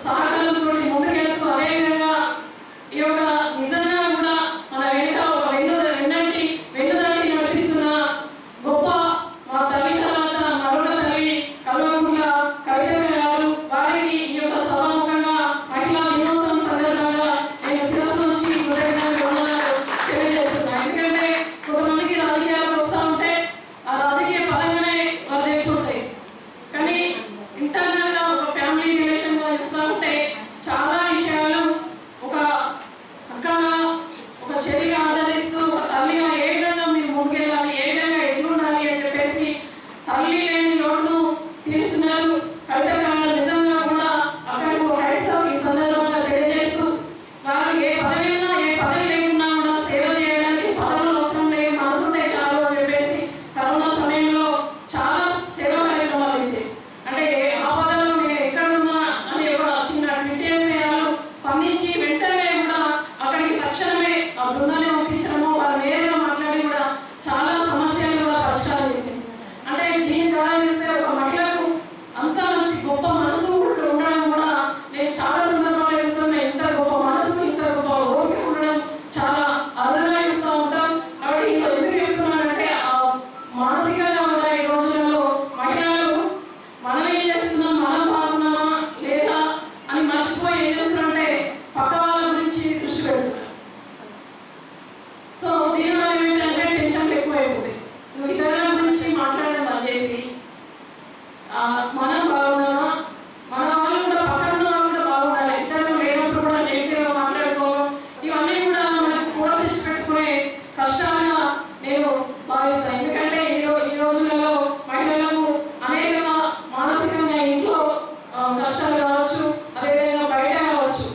సహకారంతో ముందుకెళ్తూ అదేవిధంగా ఈ యొక్క నిజంగా కూడా మన వెనుక ఒక వెన్నుదాటి నడిపిస్తున్న గొప్ప మా తల్లి తర్వాత మరొక తల్లి కల్వకుంట్ల కవిత గారు, వారికి ఈ యొక్క సభాముఖంగా మహిళా దినోత్సవం సందర్భంగా నేను శిరస్సు నుంచి కృతజ్ఞతలు తెలియజేస్తున్నాను. ఎందుకంటే కొంతమందికి రాజకీయాలకు వస్తూ ఉంటే ఆ రాజకీయ పరంగానే వాళ్ళు తెలుసుంటాయి, కానీ ఇంటర్నల్ గా ఒక ఫ్యామిలీ రిలేషన్ గా ఇస్తూ ఉంటే చాలా విషయాలు ఒక అక్కగా ఒక చెల్లిగా ఆదరిస్తూ ఒక తల్లిగా ఏ విధంగా మీరు ముందుకెళ్ళాలి, ఏ విధంగా ఎట్లుండాలి అని చెప్పేసి తల్లి లేని లోటును తీరుస్తున్నారు. కవిత గారు నిజంగా కూడా అక్కడికి హైట్స్ ఈ సందర్భంగా తెలియజేస్తూ వారు ఏ పదవి లేకున్నా కూడా సేవ చేయడానికి పదవులు అవసరం లేదు, మనసుంటే చాలు అని చెప్పేసి కరోనా సమయంలో చాలా సేవా కార్యక్రమాలు చేసి అంటే ఆ పదాలు నేను ఎక్కడున్నా అని ఒక చిన్న ట్విట్టేసేయాలు స్పందించి వెంటనే కూడా అక్కడికి తక్షణమే ఆ బృందాన్ని పంపించడము, వారు నేరుగా మాట్లాడి కూడా చాలా సమస్యలు కూడా పరిష్కారం చేసింది. అంటే దీని ద్వారా చూస్తే ఒక మహిళకు అంత మంచి గొప్ప మనసు ఉండడం కూడా నేను చాలా సందర్భాలు చూస్తున్నా. ఇంత గొప్ప మనసు, ఇంత గొప్ప ఓపిక ఉండడం చాలా అరుదుగా ఇస్తూ ఉంటాం. కాబట్టి ఎందుకు చెప్తున్నానంటే మానసికంగా ఉన్న ఈ రోజులలో మహిళలు మనం ఏం చేస్తున్నాం, మనం బాగున్నామా లేదా అని మర్చిపోయి ఏం చేస్తున్నారంటే పక్క వాళ్ళ గురించి దృష్టి పెడుతున్నారు. సో దీనివల్ల ఏమిటంటే టెన్షన్లు ఎక్కువైపోతాయి. నువ్వు ఇతరుల గురించి మాట్లాడడం బంద్ చేసి మనం బాగున్నామా, మన వాళ్ళు కూడా పక్కన ఉన్న వాళ్ళు కూడా బాగుండాలి, ఇతరులు లేనప్పుడు కూడా నెగిటివ్గా మాట్లాడుకోవడం, ఇవన్నీ కూడా మనకు కూడా తెచ్చిపెట్టుకునే కష్టాలుగా నేను భావిస్తాను. ఎందుకంటే ఈ రోజులలో మహిళలకు అనేక మానసికంగా ఇంట్లో కష్టాలు కావచ్చు, అదేవిధంగా బయట కావచ్చు.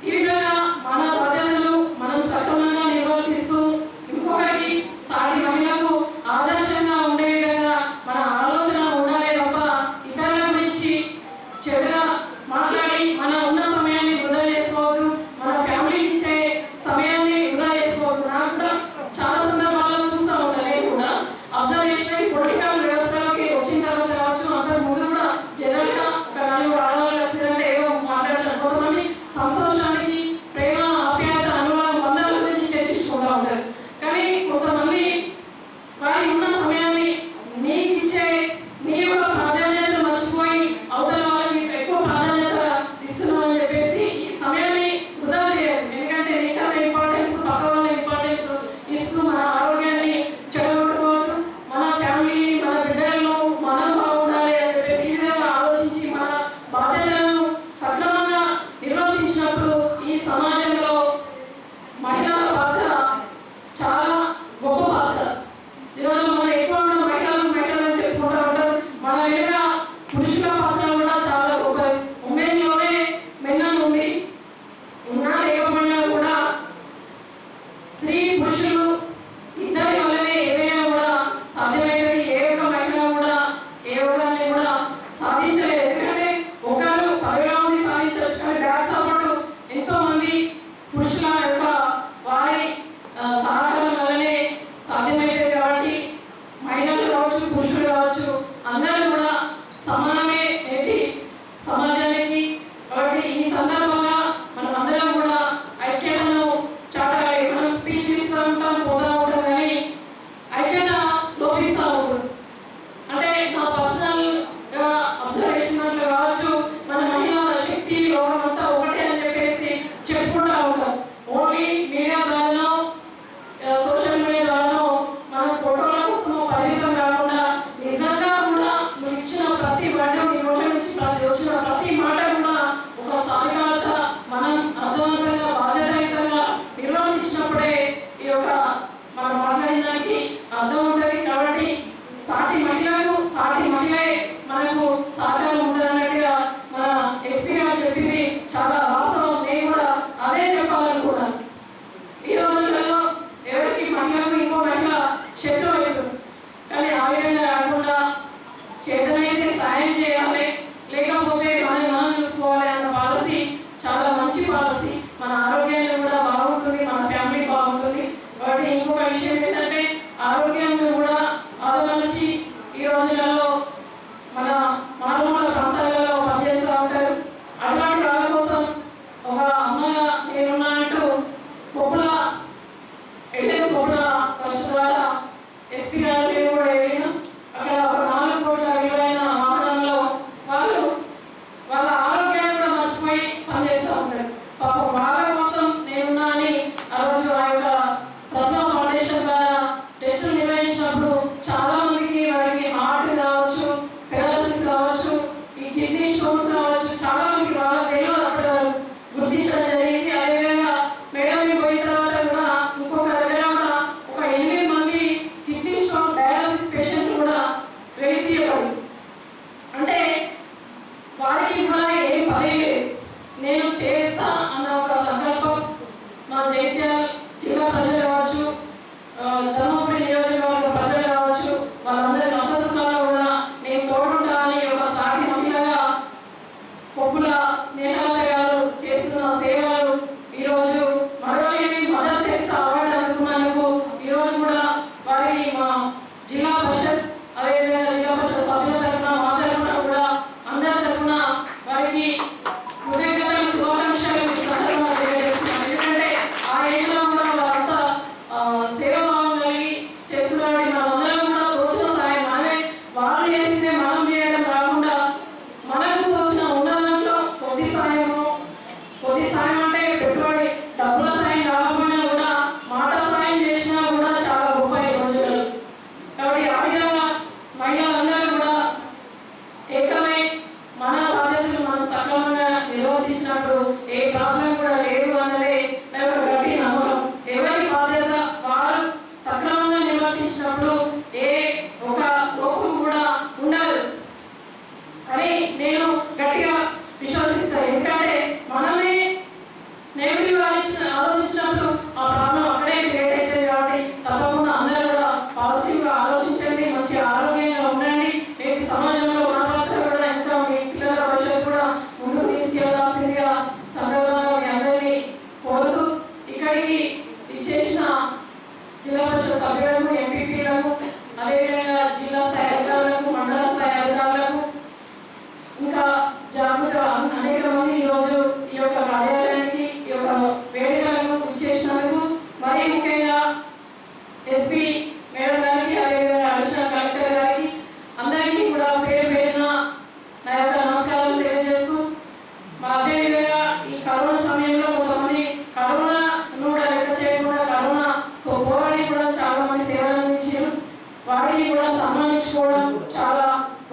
ఈ విధంగా మన బాధ్యతలు మనం సక్రమంగా నిర్వర్తిస్తూ ఇంకొకరికి సాటి మహిళలకు ఆదర్శంగా ఉండే విధంగా మన ఆలోచన ఉండాలి తప్ప ఇతరుల గురించి చెడుగా మాట్లాడి మన ఉన్న సమయాన్ని వృధా చేసుకోవద్దు, మన ఫ్యామిలీకి ఇచ్చే సమయాన్ని వృధా చేసుకోవద్దు. నాకు కూడా చాలా సందర్భాల్లో చూస్తూ ఉంటాను. నేను కూడా అబ్జర్వేషన్ పొలిటికల్ వ్యవస్థలోకి వచ్చిన తర్వాత కావచ్చు, అంతకు ముందు కూడా జనరల్గా ఒక 4 ఆడవాళ్ళు వచ్చిందంటే ఏదో మాట్లాడతారు. కొంతమంది సంతోషానికి ప్రేమ, ఆప్యాయత, అనుభవం, బంధాల గురించి చర్చించుకుంటూ ఉంటారు. కానీ కొంతమంది వారి ఉన్న సమయాన్ని నీకు ఇచ్చే నీ యొక్క ప్రాధాన్యతను మర్చిపోయి అవతల వాళ్ళకి ఎక్కువ ప్రాధాన్యత ఇస్తున్నావు అని చెప్పేసి ఈ సమయాన్ని వృధా చేయాలి. ఎందుకంటే నీకన్నా ఇంపార్టెన్స్, పక్క వాళ్ళ ఇంపార్టెన్స్ ఇస్తూ మన ఆరోగ్యాన్ని చెడగొట్టుకోవద్దు. మన ఫ్యామిలీ, మన బిడ్డలను మనం బాగుండాలి అని చెప్పేసి ఈ విధంగా ఆలోచించి మన బాధ్యతలను సక్రమంగా నిర్వర్తించినప్పుడు ఈ సమాజంలో మహిళల పాత్ర చాలా గొప్ప పాత్ర. ఈరోజు మనం ఎక్కువ మహిళలు చెప్పుకుంటూ ఉంటారు. మన వెనుక పురుషుల పాత్ర కూడా చాలా గొప్పది. ఉమెన్లోనే మెన్ ఉంది, ఉన్నా లేకపోయినా కూడా స్త్రీ పురుషులు ఇద్దరి వల్లనే ఏదైనా కూడా సాధ్యమైనది. ఏ ఒక్క మహిళ కూడా ఏ ఒక్కరిని కూడా సాధించలేదు. ఎందుకంటే ఒకరు 10 మంది సాధించవచ్చు, కానీ బ్యాక్ సపోర్ట్ ఎంతో మంది పురుషుల యొక్క వారి సహకారం వల్లనే సాధ్యమైనది. కాబట్టి మహిళలు కావచ్చు, పురుషులు కావచ్చు, అందరూ కూడా సమానమే నేటి సమాజానికి. కాబట్టి ఈ సందర్భంగా మనం అందరం కూడా ఐక్యతను చాటాలి. మనం స్పీచ్ ఇస్తూ ఉంటాం, పోతా ఉంటాం, కానీ ఐక్యత లోపిస్తూ ఉంటుంది. అంటే నా పర్సనల్ అబ్జర్వేషన్ అట్లా కావచ్చు, మన మహిళల శక్తి లోకం అంతా ఒకటే అని చెప్పేసి చెప్పుకుంటూ ఉంటాం. ఓన్లీ మీడియా ద్వారానో సోషల్ మీడియా ద్వారానో మన ఫోటోల కోసం పరిమితం కాకుండా నిజంగా కూడా నువ్వు ఇచ్చిన ప్రతి బండి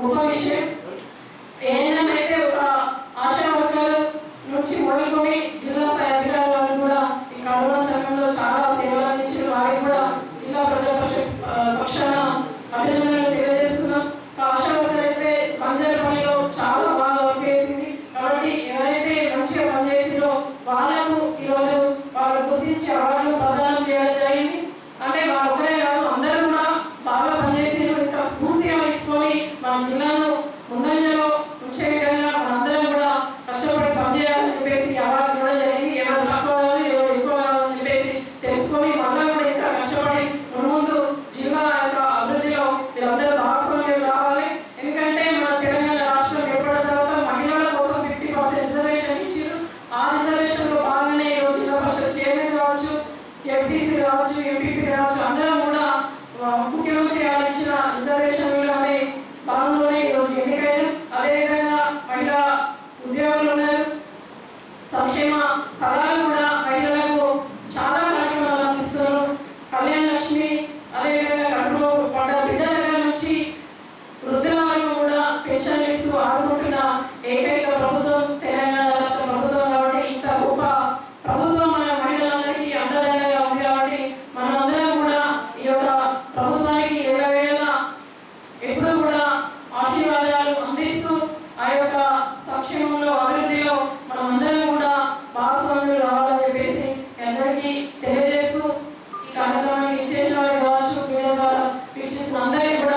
గొప్ప విషయం. ఏదైతే ఒక ఆశా వర్గాల నుంచి మొదలుకొని జిల్లా స్థాయి అధికారుల వరకు కూడా ఈ కరోనా సమయంలో చాలా సేవలు అందించిన వారికి కూడా జిల్లా ప్రజా పరిషత్ పక్షాన అభినందనలు తెలియజేస్తున్నాం. ఆశా వర్గాలు అయితే పంజారపల్లిలో చాలా బాగా వర్క్ చేసింది కాబట్టి ఎవరైతే మంచిగా పనిచేసిందో వాళ్ళకు ఈరోజు వాళ్ళు గుర్తించి అవార్డులు ప్రదానం చేయడం జరిగింది. అంటే వాళ్ళు ఒకరే కాదు, అందరూ కూడా బాగా పనిచేసి ఇంకా స్ఫూర్తిగా తీసుకొని మన జిల్లాను ముందంజలో ఉంచే విధంగా మనందరం కూడా కష్టపడి పనిచేయాలని చెప్పేసి అవార్డు ఇవ్వడం జరిగింది. ఎవరు తక్కువ కాదు, ఎవరు ఎక్కువ కాదని చెప్పేసి తెలుసుకొని మళ్ళీ కూడా ఇంకా కష్టపడి ముందు జిల్లా యొక్క అభివృద్ధిలో వీళ్ళందరూ భాగస్వామ్యం కావాలి. ఎందుకంటే మన తెలంగాణ రాష్ట్రం ఏర్పడిన తర్వాత మహిళల కోసం 50% రిజర్వేషన్ ఇచ్చారు. ఆ రిజర్వేషన్ లో భాగంగానే ఈరోజు జిల్లా పరిషత్ చైర్మన్ కావచ్చు, ఎంపీసీ కావచ్చు, ఎంపీపీ కావచ్చు, అందరం కూడా ముఖ్యమంత్రి గారు ఇచ్చిన రిజర్వేషన్లోనే భాగంలోనే ఈరోజు ఎన్నికైన. అదేవిధంగా మహిళా ఉద్యోగులు ఉన్నారు. సంక్షేమ ఫలాలు కూడా మహిళలకు చాలా కార్యక్రమాలు అందిస్తున్నారు. కళ్యాణ లక్ష్మి, అదేవిధంగా కడుపులో పడ్డ బిడ్డల దగ్గర నుంచి వృద్ధుల వరకు కూడా పెన్షన్లు ఇస్తూ ఆదుకుంటున్న ఏకైక ప్రభుత్వం తెలంగాణ రాష్ట్ర ప్రభుత్వం. కాబట్టి ఇంత గొప్ప ప్రభుత్వం మన మహిళలందరికీ అండదండగా ఉంది. కాబట్టి మనమందరం కూడా ఈ యొక్క ప్రభుత్వానికి ఎల్లవేళలా ఎప్పుడూ కూడా ఆశీర్వాదాలు అందిస్తూ ఆ యొక్క సంక్షేమంలో అభివృద్ధిలో మనమందరం కూడా భాగస్వామ్యులు రావాలని చెప్పేసి అందరికీ తెలియజేస్తూ ఈ కార్యక్రమానికి ఇచ్చేసిన వారికి కావచ్చు, మీడియా ద్వారా వీక్షిస్తున్న అందరికీ కూడా